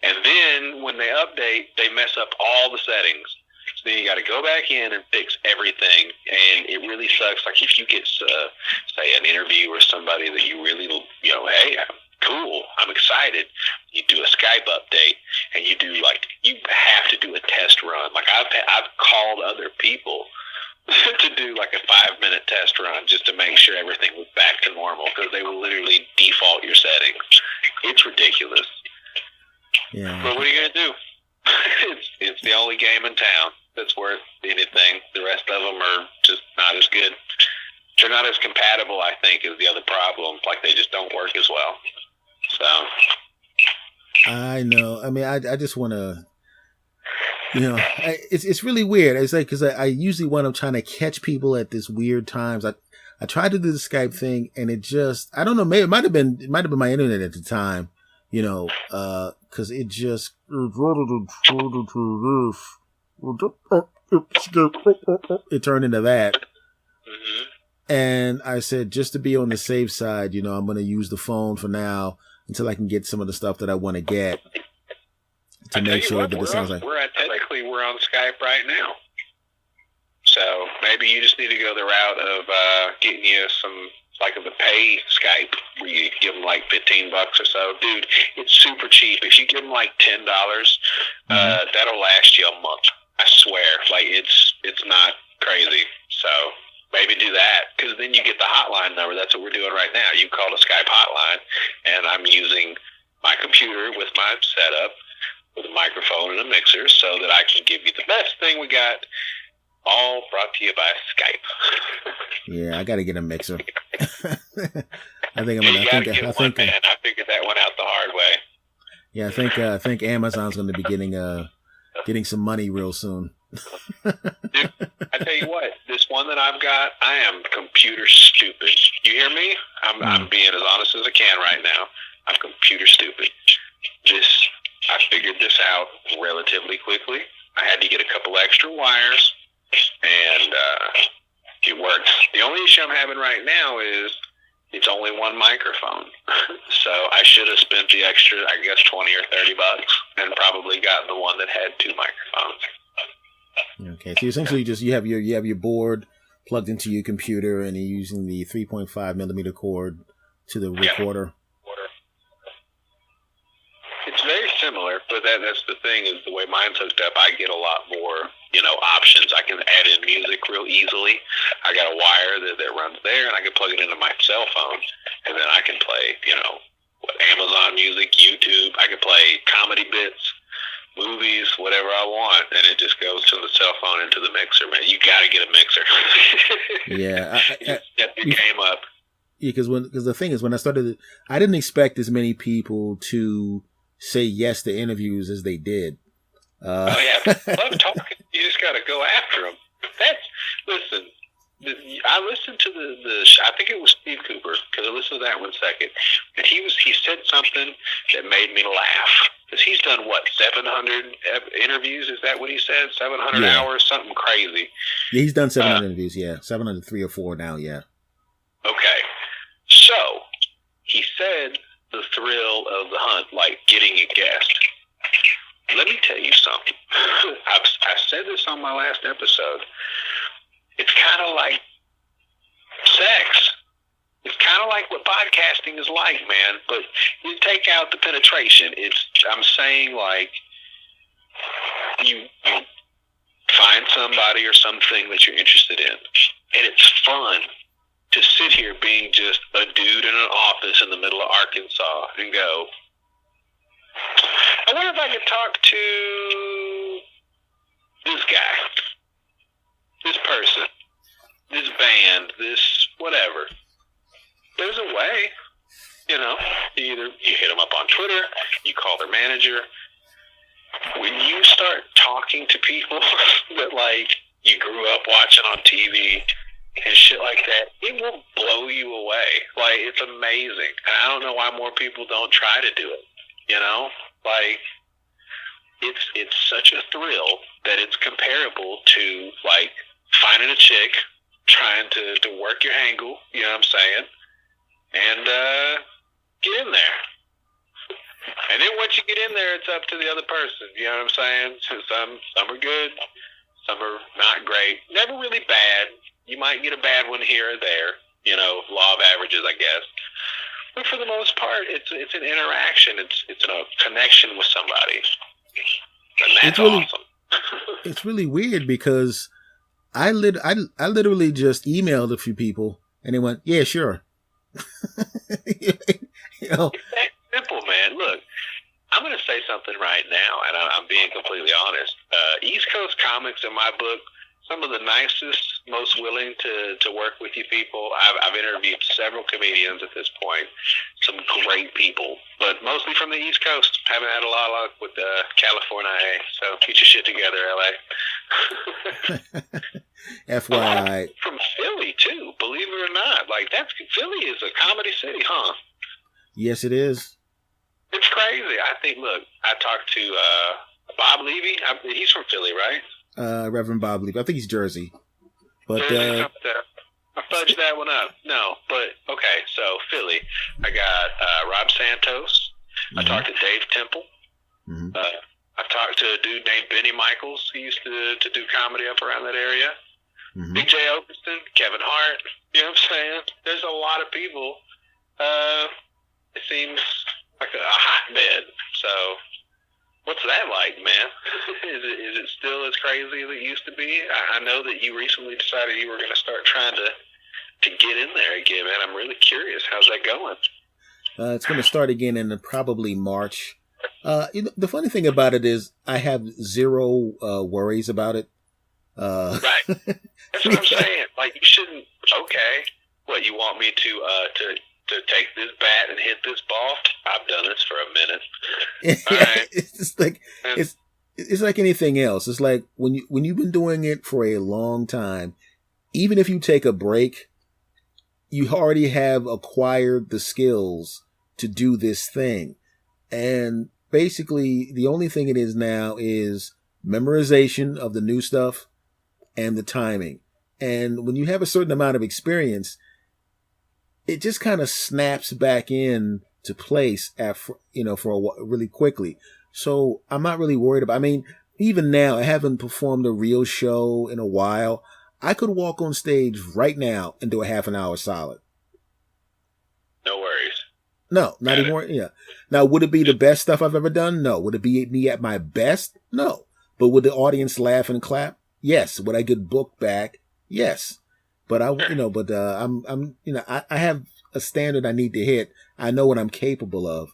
And then when they update, they mess up all the settings. So then you got to go back in and fix everything. And it really sucks. Like if you get, say, an interview or somebody that you really, hey, cool, I'm excited. You do a Skype update, and you have to do a test run. Like I've called other people to do like a 5-minute test run just to make sure everything was back to normal, because they will literally default your settings. It's ridiculous. Yeah. But what are you going to do? It's the only game in town that's worth anything. The rest of them are just not as good. They're not as compatible, I think, is the other problem. Like, they just don't work as well. So. I know. I mean, I just want to, it's really weird. It's like, because I usually when I'm trying to catch people at this weird times, I tried to do the Skype thing, and it just, I don't know, maybe it might have been my internet at the time. Because it just it turned into that. Mm-hmm. And I said, just to be on the safe side, I'm going to use the phone for now until I can get some of the stuff that I want to get to make sure that it sounds like we're on Skype right now. So maybe you just need to go the route of getting you some, like, of the pay Skype, where you give them like $15 or so. Dude, it's super cheap. If you give them like $10, that'll last you a month. I swear. Like, it's not crazy. So maybe do that, because then you get the hotline number. That's what we're doing right now. You call the Skype hotline, and I'm using my computer with my setup with a microphone and a mixer so that I can give you the best thing we got All brought to you by Skype. Yeah, I got to get a mixer. I think I'm gonna. You gotta get one, man. I figured that one out the hard way. Yeah, I think Amazon's going to be getting some money real soon. Dude, I tell you what, this one that I've got, I am computer stupid. You hear me? I'm being as honest as I can right now. I'm computer stupid. I figured this out relatively quickly. I had to get a couple extra wires, and it works. The only issue I'm having right now is it's only one microphone. So I should have spent the extra, I guess, $20 or $30 and probably got the one that had two microphones. Okay, so essentially you have your board plugged into your computer and you're using the 3.5 millimeter cord to the recorder. It's very similar, but that's the thing is the way mine's hooked up, I get a lot more, options. I can add in music real easily. I got a wire that runs there, and I can plug it into my cell phone, and then I can play, Amazon Music, YouTube. I can play comedy bits, movies, whatever I want, and it just goes to the cell phone into the mixer, man. You got to get a mixer. Yeah. Step your game up. Yeah, because the thing is, when I started, I didn't expect as many people to say yes to interviews as they did. Oh yeah, love talking. You just got to go after them. Listen. I listened to the I think it was Steve Cooper, because I listened to that 1 second, and he said something that made me laugh, because he's done 700 interviews? Is that what he said? 700 hours, something crazy. Yeah, he's done 700 interviews. Yeah, 703 or 4 now. Yeah. Okay, so he said the thrill of the hunt, like getting a guest. Let me tell you something. I said this on my last episode. It's kind of like sex. It's kind of like what podcasting is like, man. But you take out the penetration. I'm saying, like, you find somebody or something that you're interested in, and it's fun to sit here being just a dude in an office in the middle of Arkansas and go, I wonder if I could talk to this guy, this person, this band, this whatever. There's a way, either you hit them up on Twitter, you call their manager. When you start talking to people that, like, you grew up watching on TV and shit like that, it will blow you away. Like, it's amazing. And I don't know why more people don't try to do it. Like, it's such a thrill that it's comparable to, like, finding a chick, trying to work your angle, you know what I'm saying, and get in there. And then once you get in there, it's up to the other person, you know what I'm saying? Some are good, some are not great, never really bad. You might get a bad one here or there, law of averages, I guess. But for the most part, it's an interaction. It's a connection with somebody, and that's awesome. It's really weird because I literally just emailed a few people and they went, "Yeah, sure." It's that simple, man. Look, I'm going to say something right now, and I'm being completely honest. East Coast comics, in my book, some of the nicest, most willing to work with you people. I've interviewed several comedians at this point, some great people, but mostly from the East Coast. Haven't had a lot of luck with California, so get your shit together, LA. FYI. From Philly, too, believe it or not. Like, Philly is a comedy city, huh? Yes, it is. It's crazy. I think, look, I talked to Bob Levy. He's from Philly, right? Reverend Bob Levy. I think he's Jersey. But I fudged that one up. No, but okay. So Philly, I got Rob Santos. Mm-hmm. I talked to Dave Temple. Mm-hmm. I talked to a dude named Benny Michaels. He used to do comedy up around that area. Mm-hmm. Big J. Oakston, Kevin Hart. You know what I'm saying? There's a lot of people. It seems like a hotbed. So. What's that like, man? Is it still as crazy as it used to be? I know that you recently decided you were going to start trying to get in there again, man. I'm really curious. How's that going? It's going to start again in probably March. The funny thing about it is I have zero worries about it. Right. That's what I'm saying. Like, you shouldn't. Okay, what, you want me to take this bat and hit this ball? I've done this for a minute. All right. It's just like it's like anything else. It's like when you've been doing it for a long time, even if you take a break, you already have acquired the skills to do this thing. And basically, the only thing it is now is memorization of the new stuff and the timing. And when you have a certain amount of experience, it just kind of snaps back in to place after, really quickly. So I'm not really worried about, I mean, even now, I haven't performed a real show in a while. I could walk on stage right now and do a half an hour solid. No worries. No, not anymore. Yeah. Now, would it be the best stuff I've ever done? No. Would it be me at my best? No. But would the audience laugh and clap? Yes. Would I get booked back? Yes. But I have a standard I need to hit. I know what I'm capable of,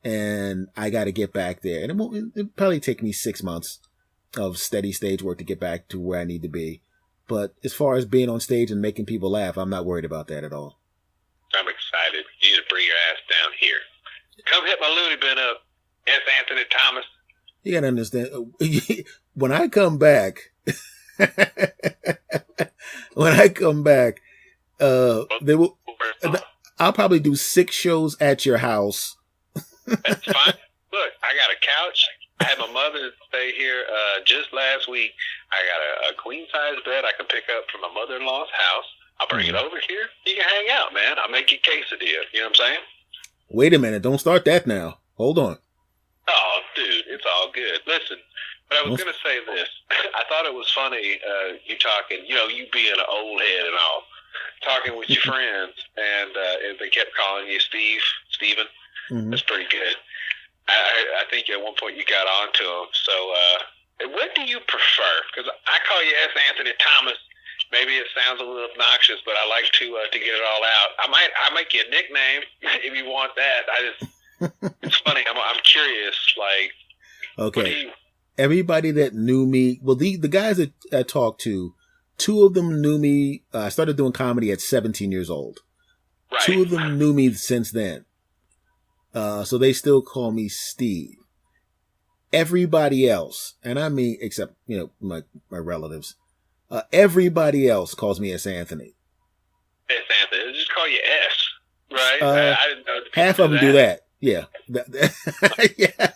and I got to get back there. And it'll probably take me 6 months of steady stage work to get back to where I need to be. But as far as being on stage and making people laugh, I'm not worried about that at all. I'm excited. You need to bring your ass down here. Come hit my loony bin up, S. Anthony Thomas. You got to understand, when I come back, I'll probably do 6 shows at your house. That's fine. Look, I got a couch. I had my mother stay here just last week. I got a queen-size bed I can pick up from my mother-in-law's house. I'll bring it over here. You can hang out, man. I'll make you quesadilla. You know what I'm saying? Wait a minute. Don't start that now. Hold on. Oh, dude, it's all good. Listen, but I was going to say this. I thought it was funny, you talking, you being an old head and all, talking with your friends, and they kept calling you Steven. Mm-hmm. That's pretty good. I think at one point you got onto them. So what do you prefer? Because I call you S. Anthony Thomas. Maybe it sounds a little obnoxious, but I like to get it all out. I make you a nickname if you want that. It's funny. I'm curious. Like, okay, everybody that knew me, well, the guys that I talked to, 2 of them knew me. I started doing comedy at 17 years old. Right. 2 of them knew me since then. So they still call me Steve. Everybody else, and I mean, except, my relatives, everybody else calls me S. Anthony. S. Anthony. They just call you S, right? I didn't know half of them do that. Yeah. Yeah.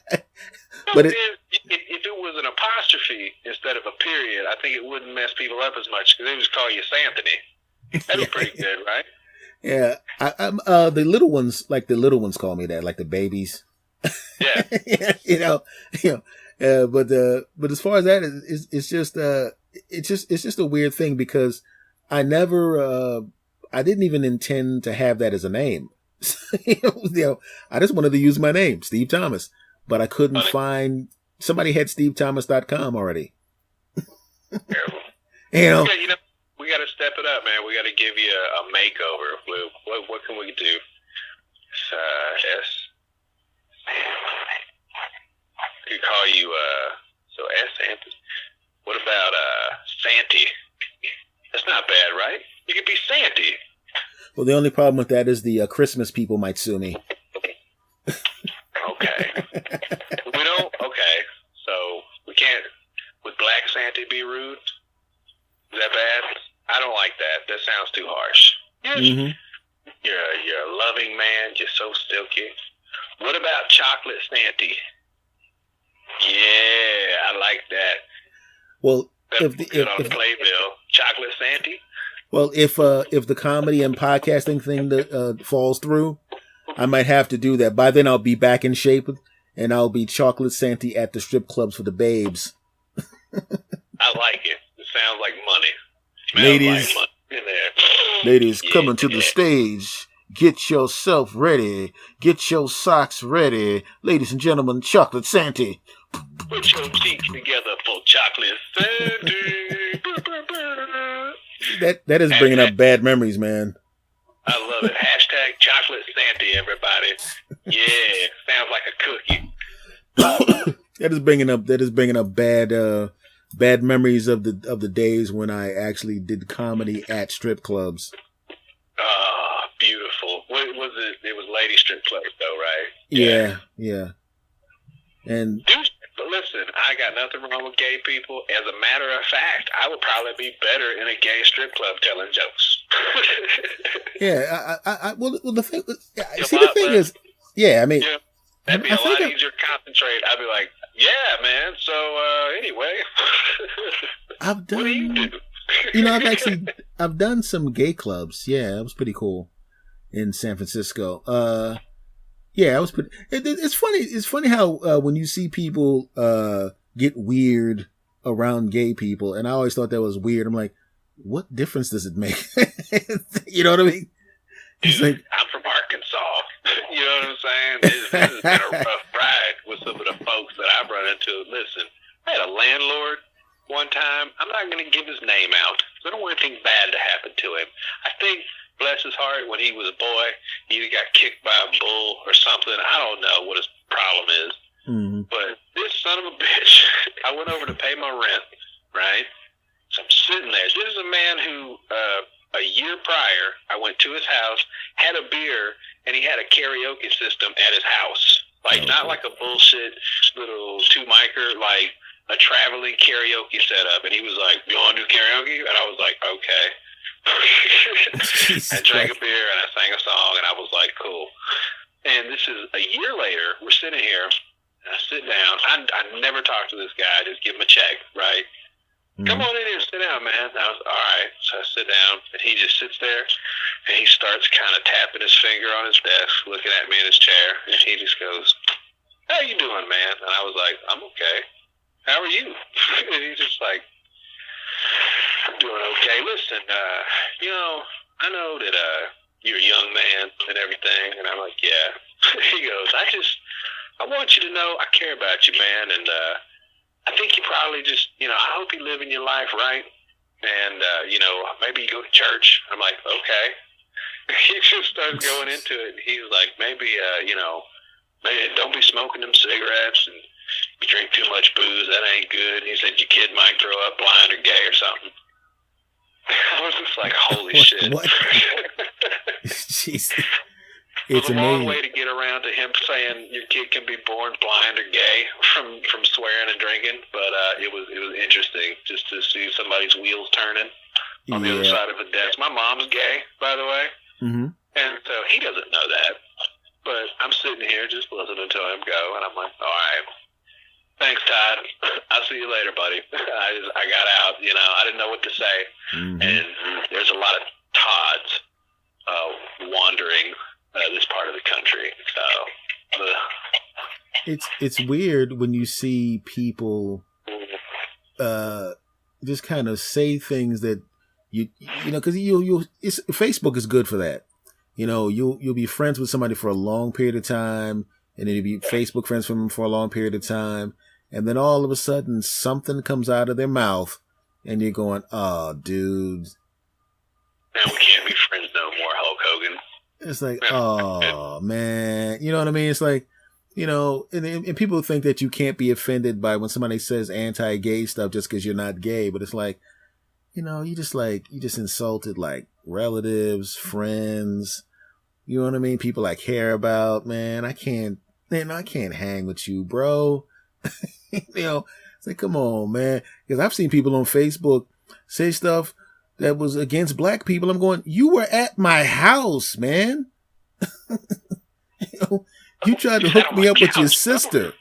No, but if it was an apostrophe instead of a period, I think it wouldn't mess people up as much because they just call you S. Anthony. That'd be pretty good, right? Yeah, I'm the little ones call me that, like the babies. Yeah, but as far as that, it's just a weird thing because I didn't even intend to have that as a name. I just wanted to use my name, Steve Thomas, but I couldn't find. Somebody had SteveThomas.com already. Terrible. Yeah, we got to step it up, man. We got to give you a makeover. What can we do? S. We could call you so S. Anthony. What about Santy? That's not bad, right? You could be Santy. Well, the only problem with that is the Christmas people might sue me. Okay. We don't. Okay. So we can't. Would Black Santy be rude? Is that bad? I don't like that. That sounds too harsh. You're a loving man. You're so silky. What about Chocolate Santy? Yeah, I like that. Well, if on the playbill, Chocolate Santy. Well, if the comedy and podcasting thing falls through, I might have to do that. By then, I'll be back in shape, and I'll be Chocolate Santy at the strip clubs for the babes. I like it. It sounds like money. Ladies, like money in there. Ladies, coming to the stage. Get yourself ready. Get your socks ready. Ladies and gentlemen, Chocolate Santy. Put your cheeks together for Chocolate Santy. That is bringing up bad memories, man. I love it. Hashtag Chocolate Santy, everybody. Yeah, sounds like a cookie. That is bringing up bad memories of the days when I actually did comedy at strip clubs. Oh, beautiful. What was it? It was lady strip clubs, though, right? Yeah. And dude, but listen, I got nothing wrong with gay people. As a matter of fact, I would probably be better in a gay strip club telling jokes. Well, the thing is, I mean, yeah, that'd be a lot easier to concentrate. I'd be like, yeah, man. So anyway, I've done. What do you do? I've done some gay clubs. Yeah, that was pretty cool in San Francisco. Yeah, it was pretty. It's funny. It's funny how when you see people get weird around gay people, and I always thought that was weird. I'm like, what difference does it make? You know what I mean? It's like, I'm from Arkansas. You know what I'm saying? This has been a rough ride with some of the folks that I've run into. Listen, I had a landlord one time. I'm not going to give his name out. I don't want anything bad to happen to him. I think, bless his heart, when he was a boy, he either got kicked by a bull or something. I don't know what his problem is. Mm-hmm. But this son of a bitch, I went over to pay my rent, right? So I'm sitting there. This is a man who, a year prior, I went to his house, had a beer, and he had a karaoke system at his house. Like, not like a bullshit little two-micer, like a traveling karaoke setup. And he was like, you want to do karaoke? And I was like, okay. I drank a beer and I sang a song and I was like, cool. And this is a year later. We're sitting here and I sit down. I never talk to this guy. I just give him a check, right? Mm-hmm. Come on in here, sit down, man. I was all right. So I sit down and he just sits there and he starts kind of tapping his finger on his desk, looking at me in his chair, and he just goes, how you doing, man? And I was like, I'm okay. How are you? And he's just like, I'm doing okay. Listen, I know that you're a young man and everything. And I'm like, yeah. He goes, I want you to know I care about you, man. And I think you probably just, I hope you're living your life right. And, maybe you go to church. I'm like, okay. He just starts going into it. He's like, maybe, maybe don't be smoking them cigarettes and you drink too much booze, that ain't good. He said your kid might grow up blind or gay or something. I was just like, holy shit. What? Jeez. It was a long way to get around to him saying your kid can be born blind or gay from swearing and drinking, but it was interesting just to see somebody's wheels turning on the other side of the desk. My mom's gay, by the way, and so he doesn't know that. But I'm sitting here just listening to him go, and I'm like, all right. Thanks, Todd. I'll see you later, buddy. I got out. I didn't know what to say. Mm-hmm. And there's a lot of Todds wandering this part of the country. So it's weird when you see people just kind of say things that because Facebook is good for that. You'll be friends with somebody for a long period of time, and then you'll be Facebook friends with them for a long period of time. And then all of a sudden something comes out of their mouth and you're going, oh, dude. Now we can't be friends no more, Hulk Hogan. It's like, oh, man. You know what I mean? It's like, and people think that you can't be offended by when somebody says anti-gay stuff just because you're not gay. But it's like, you just insulted like relatives, friends. You know what I mean? People I care about, man. I can't hang with you, bro. It's like, come on, man. Because I've seen people on Facebook say stuff that was against black people. I'm going, you were at my house, man. You tried to hook me up with your sister.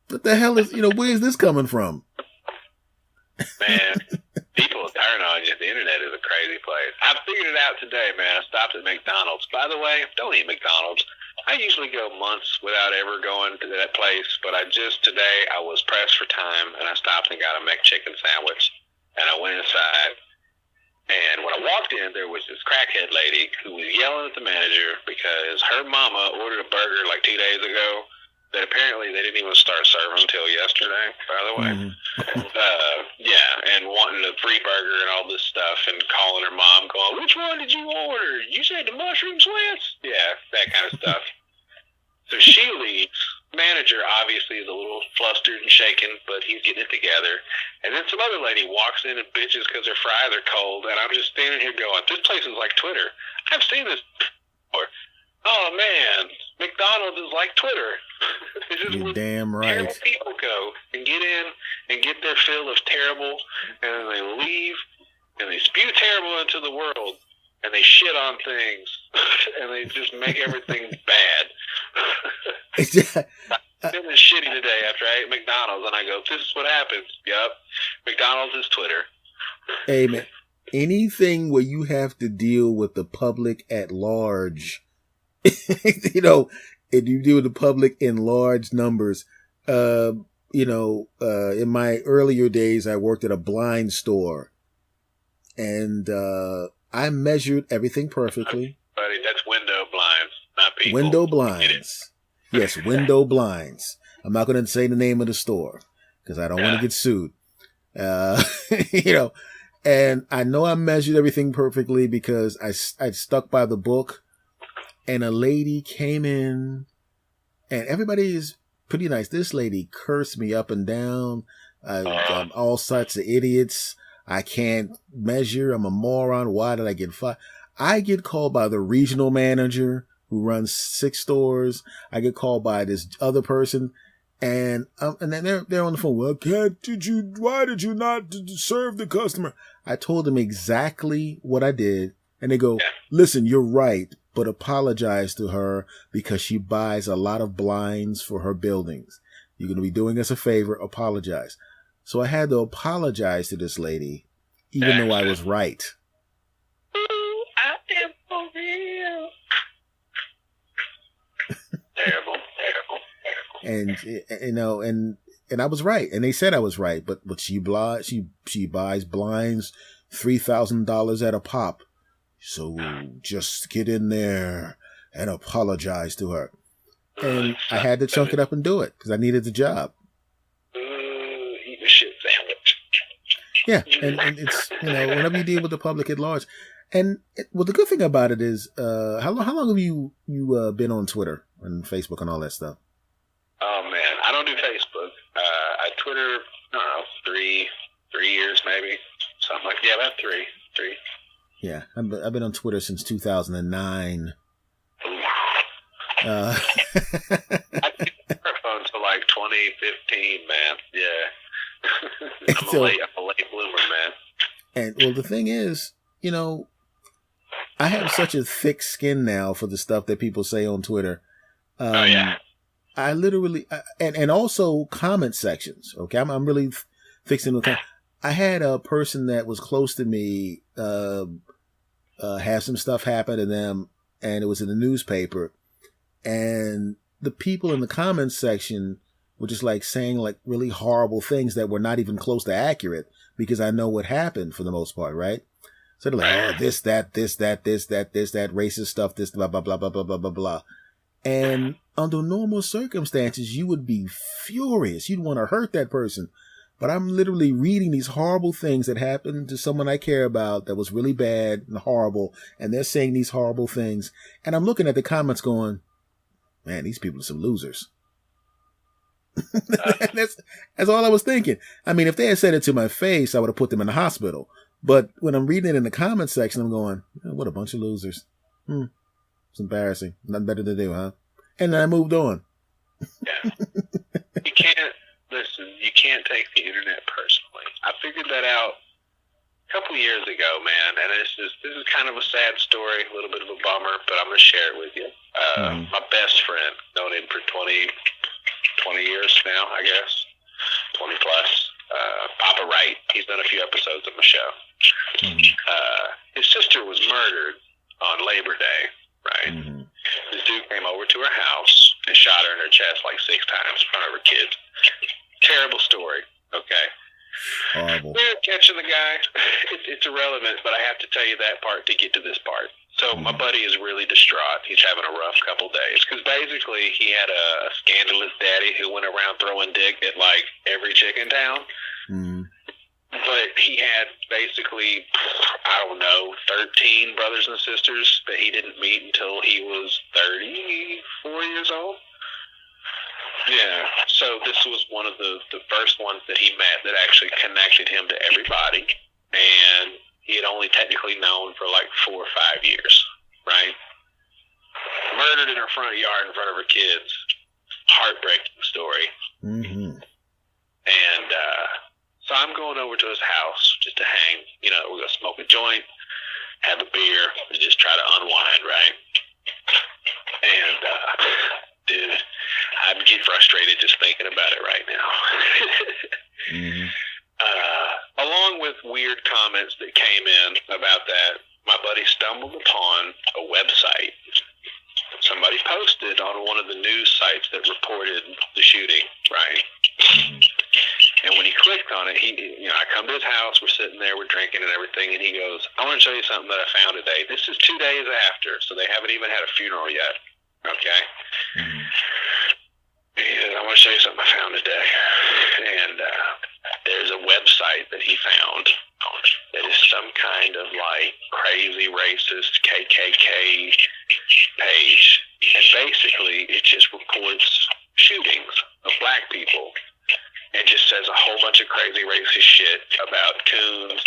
What the hell is, where is this coming from? Man, people turn on you. The internet is a crazy place. I figured it out today, man. I stopped at McDonald's. By the way, don't eat McDonald's. I usually go months without ever going to that place, but today I was pressed for time, and I stopped and got a McChicken sandwich, and I went inside, and when I walked in, there was this crackhead lady who was yelling at the manager because her mama ordered a burger like 2 days ago that apparently they didn't even start serving until yesterday, by the way. And wanting a free burger and all this stuff, and calling her mom, going, which one did you order? You said the mushroom sweats? Yeah, that kind of stuff. So she leaves. manager obviously is a little flustered and shaken, but he's getting it together. And then some other lady walks in and bitches because her fries are cold, and I'm just standing here going, this place is like Twitter. I've seen this before. Oh, man, McDonald's is like Twitter. This is You're where damn right. terrible people go and get in and get their fill of terrible, and then they leave, and they spew terrible into the world, and they shit on things, and they just make everything bad. I'm feeling shitty today after I ate McDonald's, and I go, this is what happens. Yep, McDonald's is Twitter. Hey, man, anything where you have to deal with the public at large, you know, and you deal with the public in large numbers. In my earlier days, I worked at a blind store, and I measured everything perfectly. Buddy, that's window blinds, not people. Window blinds. Yes, window blinds. I'm not going to say the name of the store because I don't want to get sued. And I know I measured everything perfectly because I stuck by the book, and a lady came in, and everybody is pretty nice. This lady cursed me up and down. I'm all sorts of idiots. I can't measure. I'm a moron. Why did I get fired? I get called by the regional manager who runs 6 stores. I get called by this other person, and then they're on the phone. Well, why did you not serve the customer? I told them exactly what I did, and they go, listen, you're right, but apologize to her because she buys a lot of blinds for her buildings. You're going to be doing us a favor. Apologize. So I had to apologize to this lady, even though I was right. I am for real. Terrible. And I was right, and they said I was right, but she buys blinds $3,000 at a pop. So just get in there and apologize to her. And I had to chunk it up and do it because I needed the job. Eat a shit sandwich. Yeah, and it's, whenever you deal with the public at large. And the good thing about it is, how long have you been on Twitter and Facebook and all that stuff? Oh man, I don't do Facebook. I Twitter, I don't know, three years maybe, something like that. Yeah, about three. Yeah, I've been on Twitter since 2009. I did smartphone until like 2015, man. Yeah, I'm a late bloomer, man. And well, the thing is, I have such a thick skin now for the stuff that people say on Twitter. I literally, and also comment sections. Okay. I'm really fixing the I had a person that was close to me, have some stuff happen to them, and it was in the newspaper, and the people in the comments section were just like saying like really horrible things that were not even close to accurate because I know what happened for the most part. Right. So they're like, oh, this, that, racist stuff, this, blah, blah, blah, blah, blah, blah, blah, blah. And under normal circumstances, you would be furious. You'd want to hurt that person. But I'm literally reading these horrible things that happened to someone I care about that was really bad and horrible. And they're saying these horrible things. And I'm looking at the comments going, man, these people are some losers. That's all I was thinking. I mean, if they had said it to my face, I would have put them in the hospital. But when I'm reading it in the comments section, I'm going, what a bunch of losers. It's embarrassing. Nothing better to do, huh? And then I moved on. Yeah. You can't take the internet personally. I figured that out a couple years ago, man, and this is kind of a sad story, a little bit of a bummer, but I'm going to share it with you. My best friend, known him for 20 years now, I guess, 20 plus. Papa Wright, he's done a few episodes of my show. His sister was murdered on Labor Day, right? This dude came over to her house and shot her in her chest like 6 times in front of her kids. Terrible story, okay? Horrible. We're catching the guy. It's irrelevant, but I have to tell you that part to get to this part. So my buddy is really distraught. He's having a rough couple days because basically he had a scandalous daddy who went around throwing dick at like every chick in town. But he had basically, I don't know, 13 brothers and sisters that he didn't meet until he was 34 years old. Yeah. So this was one of the first ones that he met that actually connected him to everybody, and he had only technically known for like 4 or 5 years, right? Murdered in her front yard in front of her kids. Heartbreaking story. Mm-hmm. And so I'm going over to his house just to hang. You know, we're going to smoke a joint, have a beer, and just try to unwind, right? And, dude, I'm getting frustrated just thinking about it right now. Mm-hmm. Along with weird comments that came in about that, my buddy stumbled upon a website. Somebody posted on one of the news sites that reported the shooting, right? And when he clicked on it, I come to his house, we're sitting there, we're drinking and everything, and he goes, I want to show you something that I found today. This is 2 days after, so they haven't even had a funeral yet, okay? And I want to show you something I found today. And there's a website that he found that is some kind of like crazy racist KKK page. And basically it just reports shootings of black people and just says a whole bunch of crazy racist shit about coons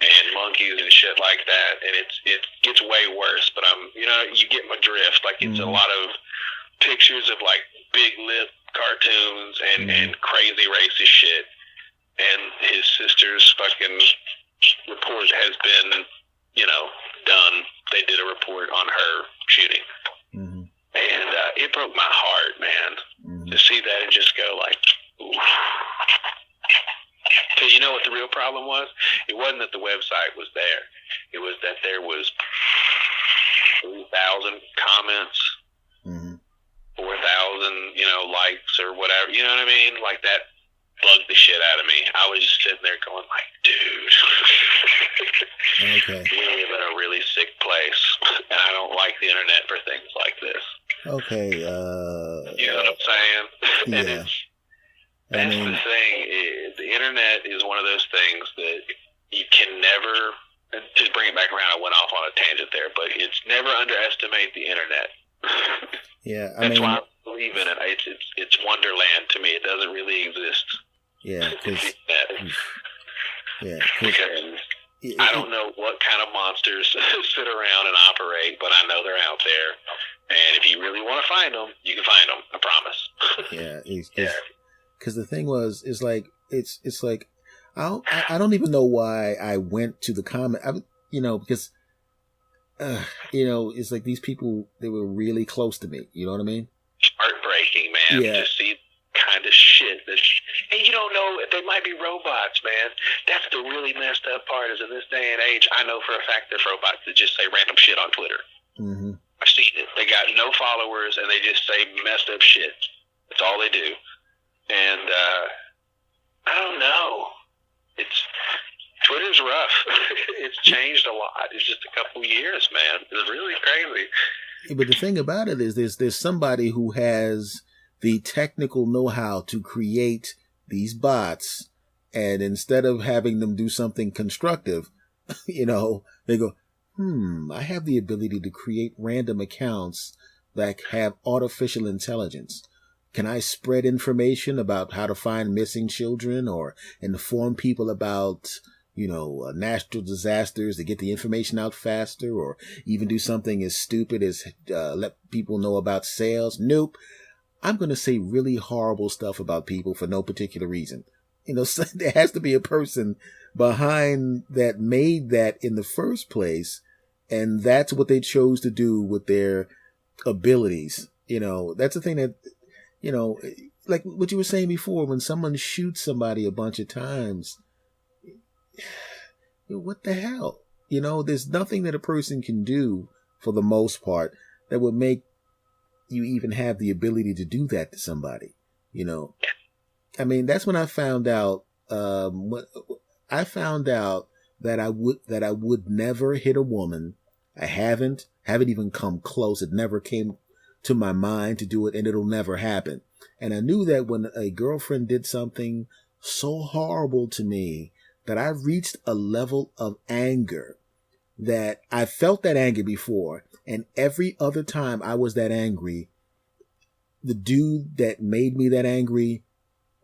and monkeys and shit like that. And it gets way worse, but you get my drift. Like it's a lot of pictures of like big lip cartoons and crazy racist shit. And his sister's fucking report has been, done. They did a report on her shooting. Mm-hmm. And it broke my heart, man, to see that and just go like, oof. Because you know what the real problem was? It wasn't that the website was there. It was that there was 3,000 comments, 4,000, likes or whatever. You know what I mean? Like that bugged the shit out of me. I was just sitting there going like, dude, okay, we live in a really sick place, and I don't like the internet for things like this. Okay, you know what I'm saying? Yeah. And that's the thing. The internet is one of those things that you can never. And to bring it back around, I went off on a tangent there, but it's never underestimate the internet. Yeah, that's why I believe in it. It's wonderland to me. It doesn't really exist. Yeah, because I don't know what kind of monsters sit around and operate, but I know they're out there. And if you really want to find them, you can find them. I promise. Yeah, because the thing was, it's like I don't even know why I went to the comment. Because it's like these people, they were really close to me. You know what I mean? Heartbreaking, man. Yeah. To see kind of shit and you don't know, they might be robots, man. That's the really messed up part. Is in this day and age, I know for a fact there's robots that just say random shit on Twitter. Mm-hmm. I've seen it. They got no followers and they just say messed up shit. That's all they do. And I don't know. Twitter's rough. It's changed a lot. It's just a couple years, man. It's really crazy. Yeah, but the thing about it is there's somebody who has the technical know-how to create these bots, and instead of having them do something constructive, they go, I have the ability to create random accounts that have artificial intelligence. Can I spread information about how to find missing children or inform people about, natural disasters to get the information out faster, or even do something as stupid as let people know about sales? Nope. I'm going to say really horrible stuff about people for no particular reason. So there has to be a person behind that made that in the first place, and that's what they chose to do with their abilities. That's the thing that, like what you were saying before, when someone shoots somebody a bunch of times, what the hell? There's nothing that a person can do for the most part that would make you even have the ability to do that to somebody. I mean, that's when I found out, I found out that I would never hit a woman. I haven't even come close. It never came to my mind to do it, and it'll never happen. And I knew that when a girlfriend did something so horrible to me that I reached a level of anger that I felt that anger before, and every other time I was that angry, the dude that made me that angry,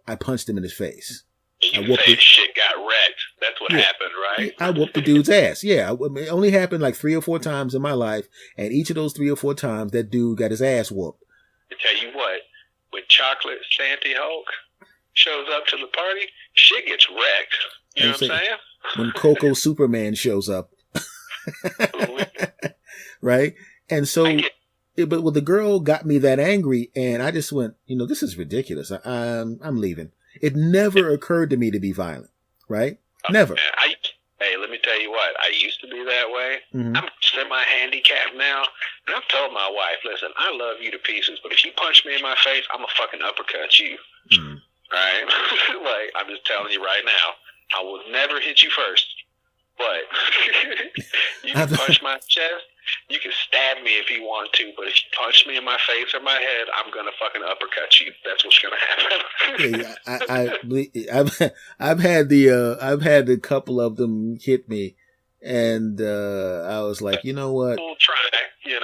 I punched him in his face. You can say shit got wrecked. That's what happened, right? I whooped the dude's ass. Yeah, it only happened like 3 or 4 times in my life, and each of those 3 or 4 times, that dude got his ass whooped. I tell you what, when Chocolate Santy Hulk shows up to the party, shit gets wrecked. You know what I'm saying? When Coco Superman shows up. Right? And so, but the girl got me that angry, and I just went, this is ridiculous. I'm leaving. It never occurred to me to be violent, right? Never. Man, hey, let me tell you what. I used to be that way. Mm-hmm. I'm semi-handicapped now, and I've told my wife, listen, I love you to pieces, but if you punch me in my face, I'm going to fucking uppercut you. Mm-hmm. Right? Like, I'm just telling you right now, I will never hit you first. But you can punch my chest. You can stab me if you want to, but if you punch me in my face or my head, I'm gonna fucking uppercut you. That's what's gonna happen. I've had a couple of them hit me, and I was like, you know what? We'll try, and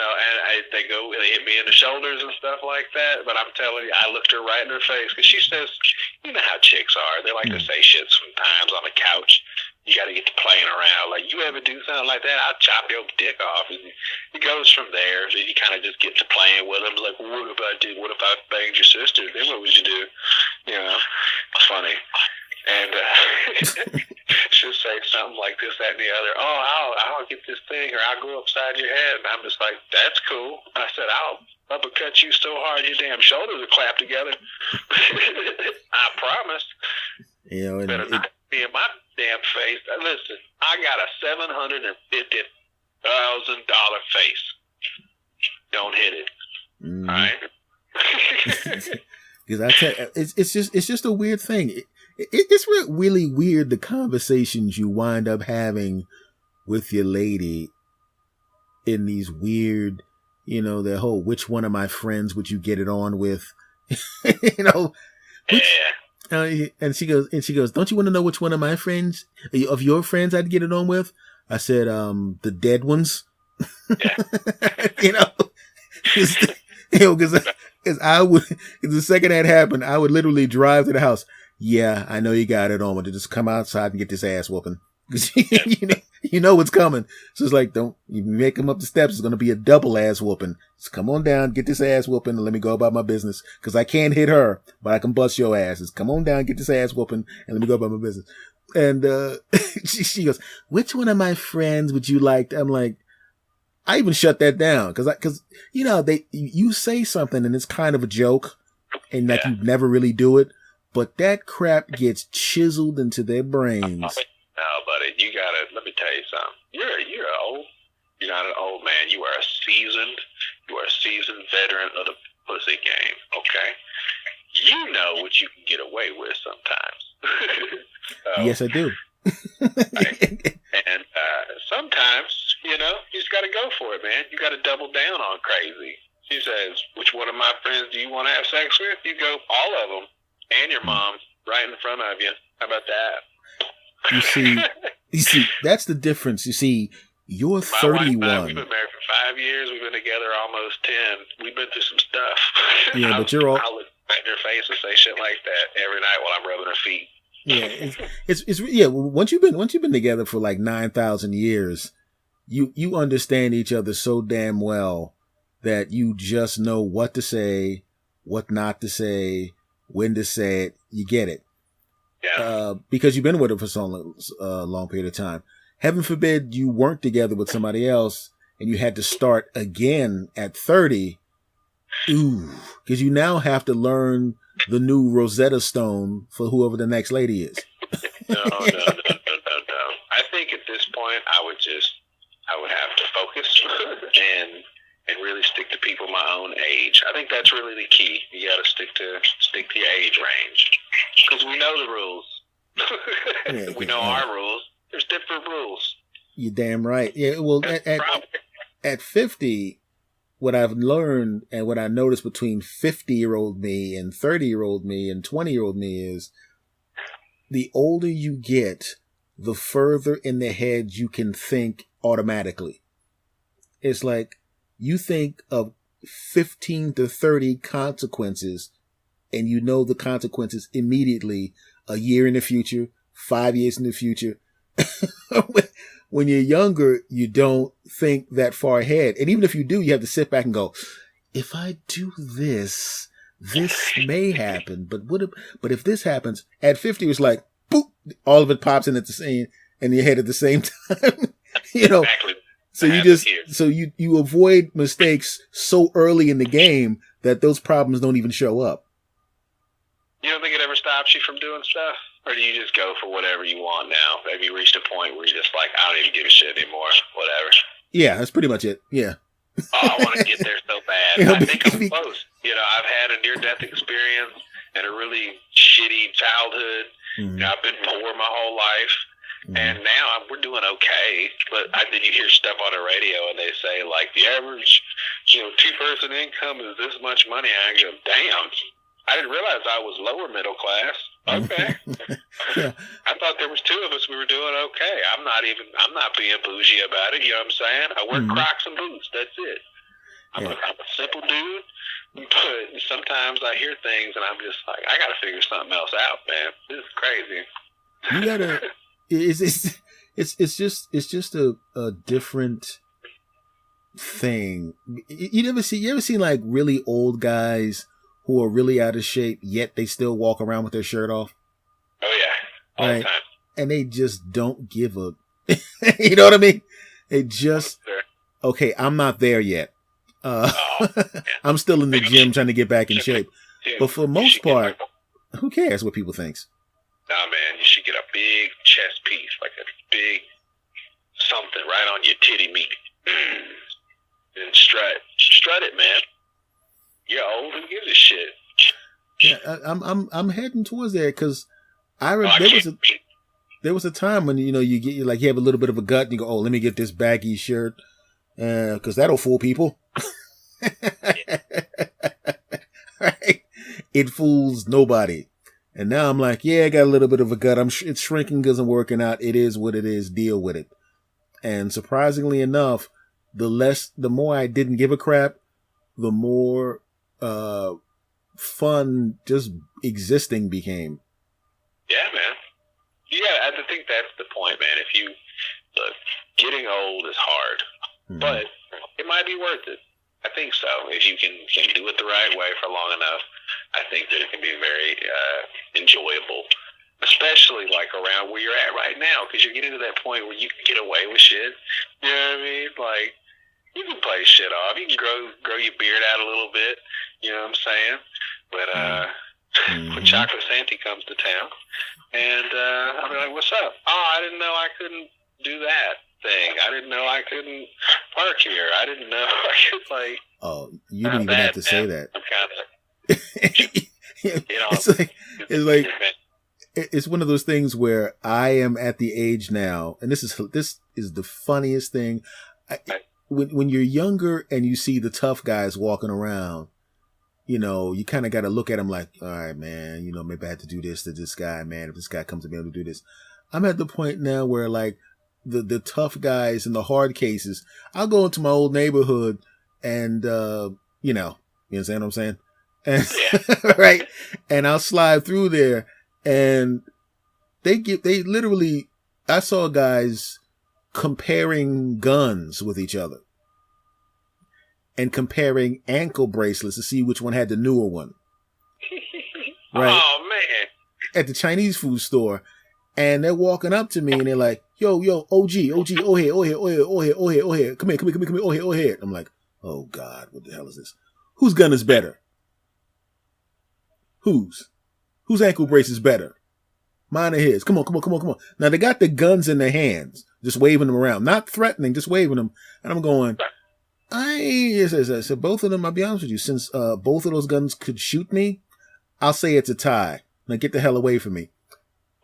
they hit me in the shoulders and stuff like that. But I'm telling you, I looked her right in her face because she says, you know how chicks are. They like to say shit sometimes on the couch. You got to get to playing around. Like, you ever do something like that, I'll chop your dick off. And it goes from there. So you kind of just get to playing with them. Like, what if I did? What if I banged your sister? Then what would you do? It's funny. And she'll say something like this, that, and the other. Oh, I'll get this thing, or I'll go upside your head. And I'm just like, that's cool. I said, I'll uppercut you so hard your damn shoulders will clap together. I promise. Better not be in my damn face. Listen, I got a $750,000 face. Don't hit it. All right? Because I tell you, it's just a weird thing. It's really weird, the conversations you wind up having with your lady in these weird, the whole, which one of my friends would you get it on with? And she goes, don't you want to know which one of my friends, of your friends, I'd get it on with? I said, the dead ones. Yeah. Because I would, the second that happened, I would literally drive to the house. Yeah, I know you got it on, but just come outside and get this ass whooping. Because you know what's coming. So it's like, don't you make him up the steps. It's going to be a double ass whooping. Just come on down, get this ass whooping, and let me go about my business. Because I can't hit her, but I can bust your asses. Come on down, get this ass whooping, and let me go about my business. And she goes, which one of my friends would you like? I'm like, I even shut that down because you say something and it's kind of a joke, and like you never really do it, but that crap gets chiseled into their brains. No, buddy, let me tell you something. You're not an old man. You are a seasoned veteran of the pussy game, okay? You know what you can get away with sometimes. Yes, I do. Right? And sometimes, you just got to go for it, man. You got to double down on crazy. She says, which one of my friends do you want to have sex with? You go, all of them. And your mom right in front of you. How about that? You see, that's the difference. You see, you're 31. My wife and I, we've been married for 5 years. We've been together almost 10. We've been through some stuff. Yeah, but you're all. I'll look right in her face and say shit like that every night while I'm rubbing her feet. Yeah, it's once you've been together for like 9,000 years, you understand each other so damn well that you just know what to say, what not to say, when to say it. You get it. Yeah. Because you've been with her for so long period of time. Heaven forbid you weren't together with somebody else and you had to start again at 30. Ooh, because you now have to learn the new Rosetta Stone for whoever the next lady is. No. I think at this point I would have to focus and really stick to people my own age. I think that's really the key. You got to stick to your age range because we know the rules. We know our rules. There's different rules. You're damn right. Yeah. Well, at 50, what I've learned and what I noticed between 50-year-old me and 30-year-old me and 20-year-old me is the older you get, the further in the head you can think automatically. It's like you think of 15 to 30 consequences, and you know the consequences immediately a year in the future, 5 years in the future. When you're younger, you don't think that far ahead. And even if you do, you have to sit back and go, if I do this, this may happen. But if this happens, at 50, it's like, boop, all of it pops in at the same, in your head at the same time. Exactly. So you avoid mistakes so early in the game that those problems don't even show up. You don't think it ever stops you from doing stuff? Or do you just go for whatever you want now? Have you reached a point where you're just like, I don't even give a shit anymore, whatever? Yeah, that's pretty much it. Yeah. Oh, I want to get there so bad. I think I'm close. I've had a near-death experience and a really shitty childhood. Mm-hmm. I've been poor my whole life. Mm-hmm. And now we're doing okay. But then you hear stuff on the radio and they say, like, the average, two-person income is this much money. I go, damn. I didn't realize I was lower middle class. Okay. Yeah. I thought there was two of us. We were doing okay. I'm not being bougie about it. You know what I'm saying? I wear Crocs and boots. That's it. I'm a simple dude. But sometimes I hear things and I'm just like, I got to figure something else out, man. This is crazy. You gotta. It's just a different thing. You ever seen like really old guys who are really out of shape, yet they still walk around with their shirt off? Oh, yeah. All the time. And they just don't give a... you know what I mean? They just... Okay, I'm not there yet. I'm still in the gym trying to get back in shape. But for the most part, who cares what people think? Nah, man, you should get a big chest piece, like a big something right on your titty meat. And strut it, man. You're old. Who gives a shit? Yeah, I'm heading towards there because there was a time when you have a little bit of a gut and you go, oh, let me get this baggy shirt because that'll fool people. Right? It fools nobody. And now I'm like, yeah, I got a little bit of a gut. It's shrinking because I'm working out. It is what it is. Deal with it. And surprisingly enough, the more I didn't give a crap, the more fun just existing became. Yeah, man. Yeah, I think that's the point, man. If you look, getting old is hard, but it might be worth it. I think so. If you can do it the right way for long enough, I think that it can be very enjoyable, especially like around where you're at right now, because you're getting to that point where you can get away with shit. You know what I mean? Like, you can play shit off. You can grow your beard out a little bit. You know what I'm saying? But when Chocolate Santa comes to town, and I'll be like, "What's up? Oh, I didn't know I couldn't do that thing. I didn't know I couldn't park here. I didn't know I could like." Oh, you didn't even have to say that. I'm kind of, it's one of those things where I am at the age now, and this is the funniest thing. When you're younger and you see the tough guys walking around, you kind of got to look at them like, all right, man, maybe I had to do this to this guy, man. If this guy comes to be able to do this, I'm at the point now where like the tough guys and the hard cases, I'll go into my old neighborhood and, you understand what I'm saying? And, right. And I'll slide through there and they literally, I saw guys comparing guns with each other and comparing ankle bracelets to see which one had the newer one. Right? Oh, man. At the Chinese food store. And they're walking up to me and they're like, yo, OG, oh here. Come here, oh here. I'm like, oh God, what the hell is this? Whose gun is better? Whose ankle brace is better? Mine or his? Come on. Now they got the guns in their hands, just waving them around, not threatening, just waving them. And I'm going, I said, both of them, I'll be honest with you, since both of those guns could shoot me, I'll say it's a tie. Now get the hell away from me.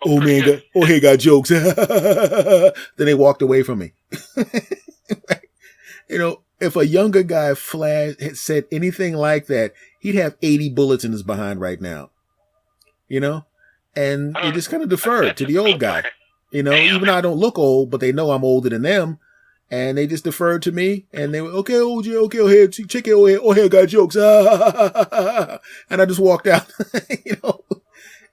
Oh man, got jokes. Then they walked away from me. If a younger guy had said anything like that, he'd have 80 bullets in his behind right now. And you just kind of deferred to the old guy. Even though I don't look old, but they know I'm older than them. And they just deferred to me, and they were, okay, OJ, okay, oh, here, check it, oh, here, got jokes. And I just walked out, you know.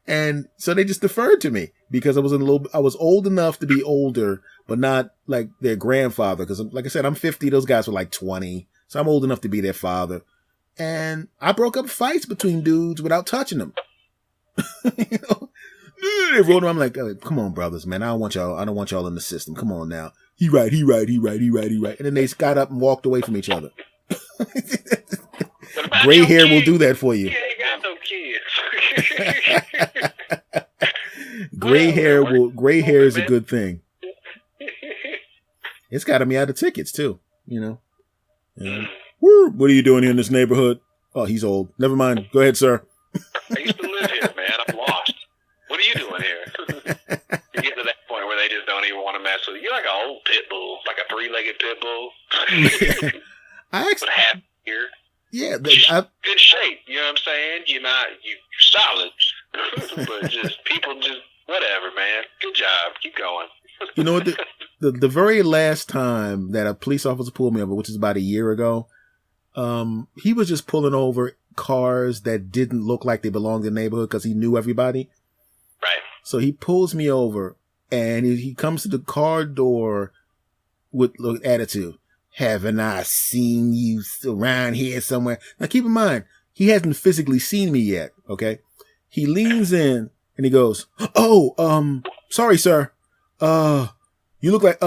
And so they just deferred to me because I was old enough to be older, but not like their grandfather. Because, like I said, I'm 50. Those guys were like 20. So I'm old enough to be their father. And I broke up fights between dudes without touching them. You know, they rolled around. I'm like, oh, come on, brothers, man. I don't want y'all in the system. Come on now. He right. And then they got up and walked away from each other. Gray hair will do that for you. Yeah, you got no kids. Gray hair is a good thing. It's gotten me out of tickets too, you know. Woo, what are you doing here in this neighborhood? Oh, he's old. Never mind. Go ahead, sir. I used to live here, man. I'm lost. What are you doing here? You get to that point where they just don't even want to mess with you. You're like an old pit bull, like a 3-legged pit bull. I actually, half here. Yeah, good shape. You know what I'm saying? You're solid, but just people just whatever, man. Good job. Keep going. You know what? The very last time that a police officer pulled me over, which is about a year ago, he was just pulling over cars that didn't look like they belonged in the neighborhood because he knew everybody. Right. So he pulls me over and he comes to the car door with attitude. Haven't I seen you around here somewhere? Now keep in mind, he hasn't physically seen me yet. Okay. He leans in and he goes, oh, sorry, sir. You look like,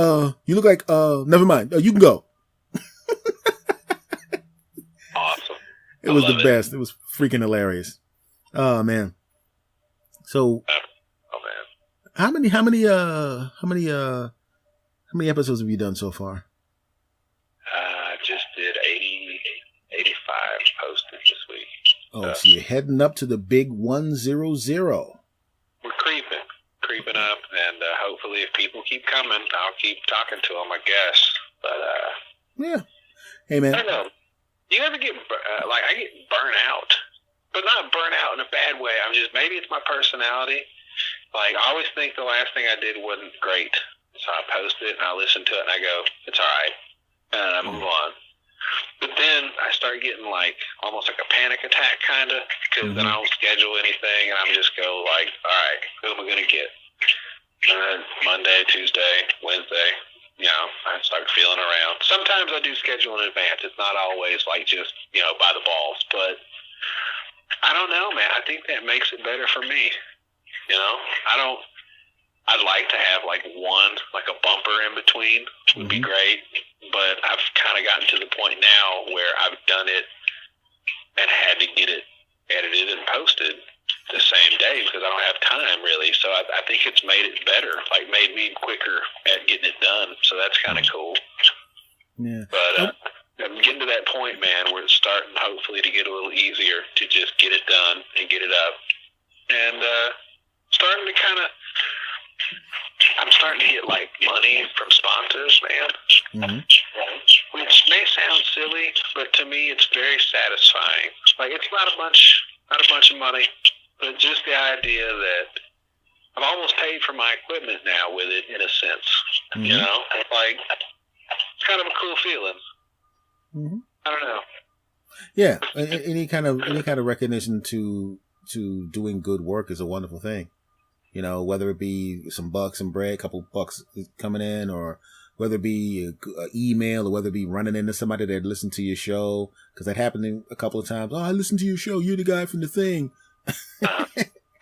never mind. You can go. Awesome. It was the best. It was freaking hilarious. Oh man. So, how many episodes have you done so far? I just did 85 posted this week. Oh, so you're heading up to the big 100. We're creeping up, and hopefully if people keep coming, I'll keep talking to them, I guess. But, yeah. Hey, man. I don't know. Do you ever get, I get burnt out, but not burnt out in a bad way. Maybe it's my personality. Like, I always think the last thing I did wasn't great. So I post it and I listen to it and I go, it's all right. And I move on. But then I start getting almost like a panic attack kind of, because then I don't schedule anything and I'm just go all right, who am I going to get? And then Monday, Tuesday, Wednesday, I start feeling around. Sometimes I do schedule in advance. It's not always just, by the balls, but I don't know, man. I think that makes it better for me. I'd like to have one, a bumper in between would be great, but I've kind of gotten to the point now where I've done it and had to get it edited and posted the same day because I don't have time really. So I think it's made it better, made me quicker at getting it done. So that's kind of cool. Yeah. But I'm getting to that point, man, where it's starting hopefully to get a little easier to just get it done and get it up. And starting to I'm starting to get money from sponsors, man. Which may sound silly, but to me it's very satisfying. It's not a bunch of money, but just the idea that I've almost paid for my equipment now with it in a sense. It's kind of a cool feeling. I don't know. Yeah, any kind of recognition to doing good work is a wonderful thing. Whether it be some bucks and bread, a couple bucks coming in, or whether it be an email, or whether it be running into somebody that listened to your show, because that happened a couple of times. Oh, I listened to your show. You're the guy from the thing. I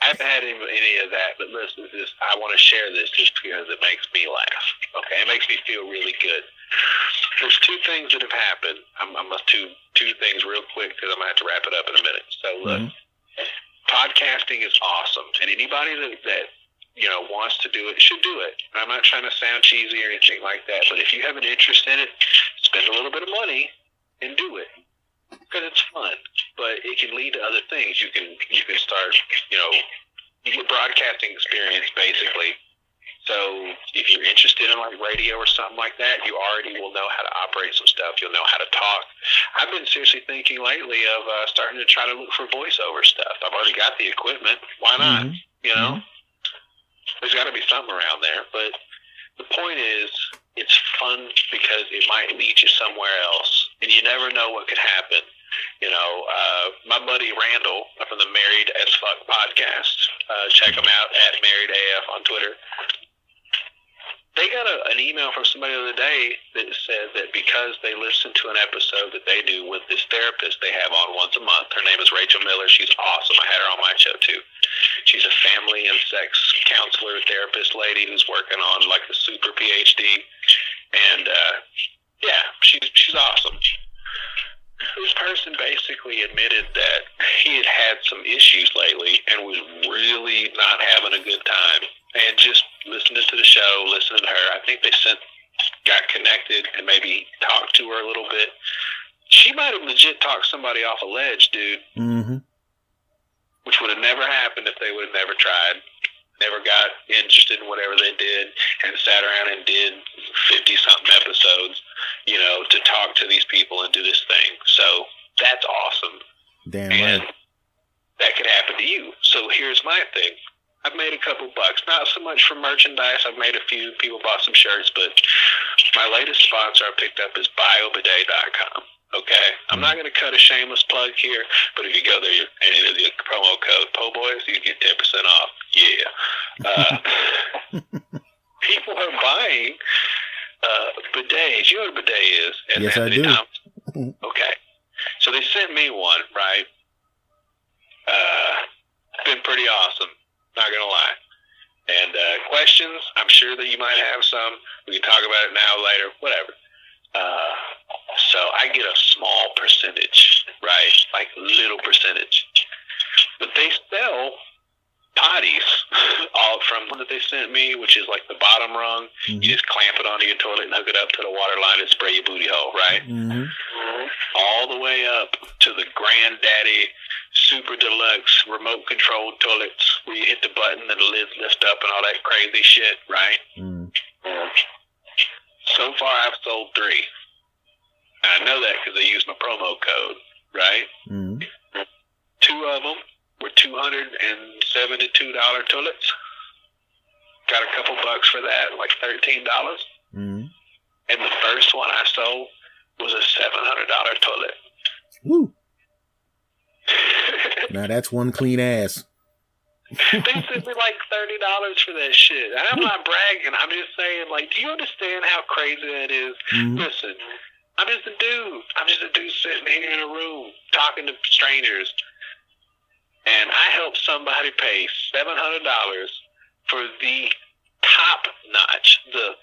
haven't had any of that, but listen, I want to share this just because it makes me laugh. Okay, it makes me feel really good. There's two things that have happened. I'm gonna do two things real quick because I'm gonna have to wrap it up in a minute. So look. Podcasting is awesome, and anybody that wants to do it should do it. I'm not trying to sound cheesy or anything like that, but if you have an interest in it, spend a little bit of money and do it because it's fun. But it can lead to other things. You can start, you get broadcasting experience basically. So if you're interested in radio or something like that, you already will know how to operate some stuff. You'll know how to talk. I've been seriously thinking lately of starting to try to look for voiceover stuff. I've already got the equipment. Why not? There's got to be something around there. But the point is, it's fun because it might lead you somewhere else, and you never know what could happen. You know, my buddy Randall from the Married as Fuck podcast, check him out at Married AF on Twitter. They got an email from somebody the other day that said that because they listened to an episode that they do with this therapist they have on once a month. Her name is Rachel Miller. She's awesome. I had her on my show too. She's a family and sex counselor therapist lady who's working on like a super PhD. And yeah, she's awesome. This person basically admitted that he had had some issues lately and was really not having a good time. And just listening to the show, listening to her, I think they got connected and maybe talked to her a little bit. She might have legit talked somebody off a ledge, dude. Mm-hmm. Which would have never happened if they would have never tried, never got interested in whatever they did, and sat around and did 50-something episodes, you know, to talk to these people and do this thing. So that's awesome. Damn and right. That could happen to you. So here's my thing. I've made a couple bucks, not so much from merchandise. I've made a few. People bought some shirts, but my latest sponsor I picked up is biobidet.com. Okay? I'm not going to cut a shameless plug here, but if you go there and enter the promo code POBOYS, you get 10% off. Yeah. People are buying bidets. You know what a bidet is? And yes, I do. Okay. So they sent me one, right? Been pretty awesome. Not going to lie. And questions, I'm sure that you might have some. We can talk about it now, later, whatever. So I get a small percentage, right? Like little percentage. But they sell potties all from one that they sent me, which is like the bottom rung. Mm-hmm. You just clamp it onto your toilet and hook it up to the water line and spray your booty hole, right? Mm-hmm. All the way up to the granddaddy super deluxe remote controlled toilets where you hit the button and the lids lift up and all that crazy shit, right? Mm. So far I've sold 3. And I know that because I used my promo code, right? Mm. 2 of them were $272 toilets. Got a couple bucks for that, like $13. Mm. And the first one I sold was a $700 toilet. Woo. Now that's one clean ass. They sent me like $30 for that shit. And I'm not bragging. I'm just saying, like, do you understand how crazy that is? Mm-hmm. Listen, I'm just a dude. I'm just a dude sitting here in a room talking to strangers. And I helped somebody pay $700 for the top notch, the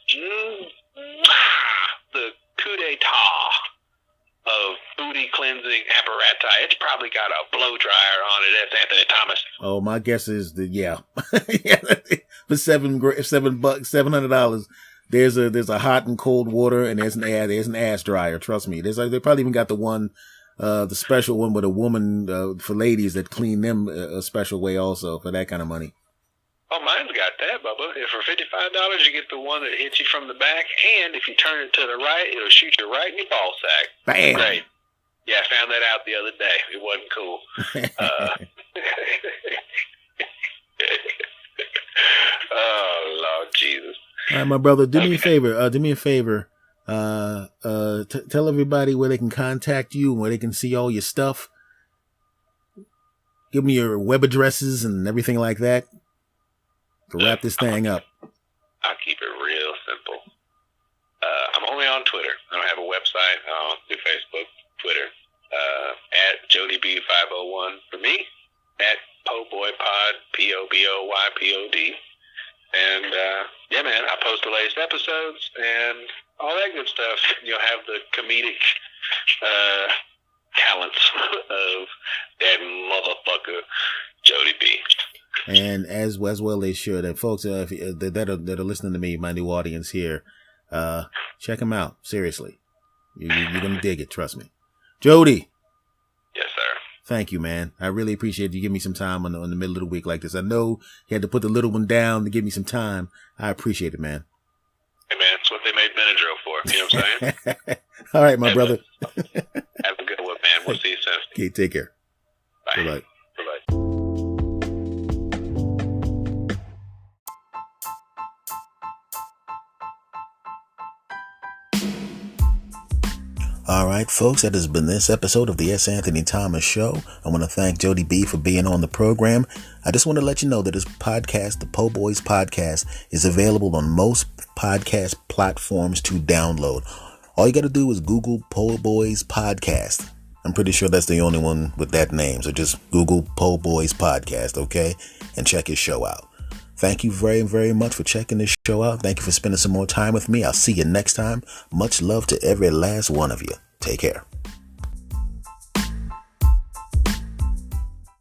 coup d'etat of booty cleansing apparatus. It's probably got a blow dryer on it. That's Anthony Thomas. Oh, my guess is that yeah. For $700, there's a hot and cold water, and there's an ass dryer. Trust me. They probably even got the one, the special one with a woman for ladies that clean them a special way also for that kind of money. Oh, mine's got that, Bubba. If for $55, you get the one that hits you from the back, and if you turn it to the right, it'll shoot you right in your ball sack. Bam! Great. Yeah, I found that out the other day. It wasn't cool. Oh, Lord Jesus. All right, my brother, do me a favor. Tell everybody where they can contact you and where they can see all your stuff. Give me your web addresses and everything like that. To wrap this thing up. I'll keep it real simple. I'm only on Twitter. I don't have a website. I don't do Facebook, Twitter. At Jodie B 501 for me. At PoBoyPod, POBOYPOD. And yeah, man, I post the latest episodes and all that good stuff. You'll have the comedic talents of that motherfucker Jodie B. And as well they should. And folks that are listening to me, my new audience here, check them out. Seriously. You're going to dig it. Trust me. Jodie. Yes, sir. Thank you, man. I really appreciate you giving me some time on the middle of the week like this. I know you had to put the little one down to give me some time. I appreciate it, man. Hey, man, it's what they made Benadryl for. You know what I'm saying? All right, my brother. Have a good one, man. We'll see you soon. Okay, take care. Bye. Bye-bye. Bye-bye. All right, folks, that has been this episode of the S. Anthony Thomas Show. I want to thank Jodie B for being on the program. I just want to let you know that this podcast, the Po' Boys Podcast, is available on most podcast platforms to download. All you got to do is Google Po' Boys Podcast. I'm pretty sure that's the only one with that name. So just Google Po' Boys Podcast, okay? And check his show out. Thank you very, very much for checking this show out. Thank you for spending some more time with me. I'll see you next time. Much love to every last one of you. Take care.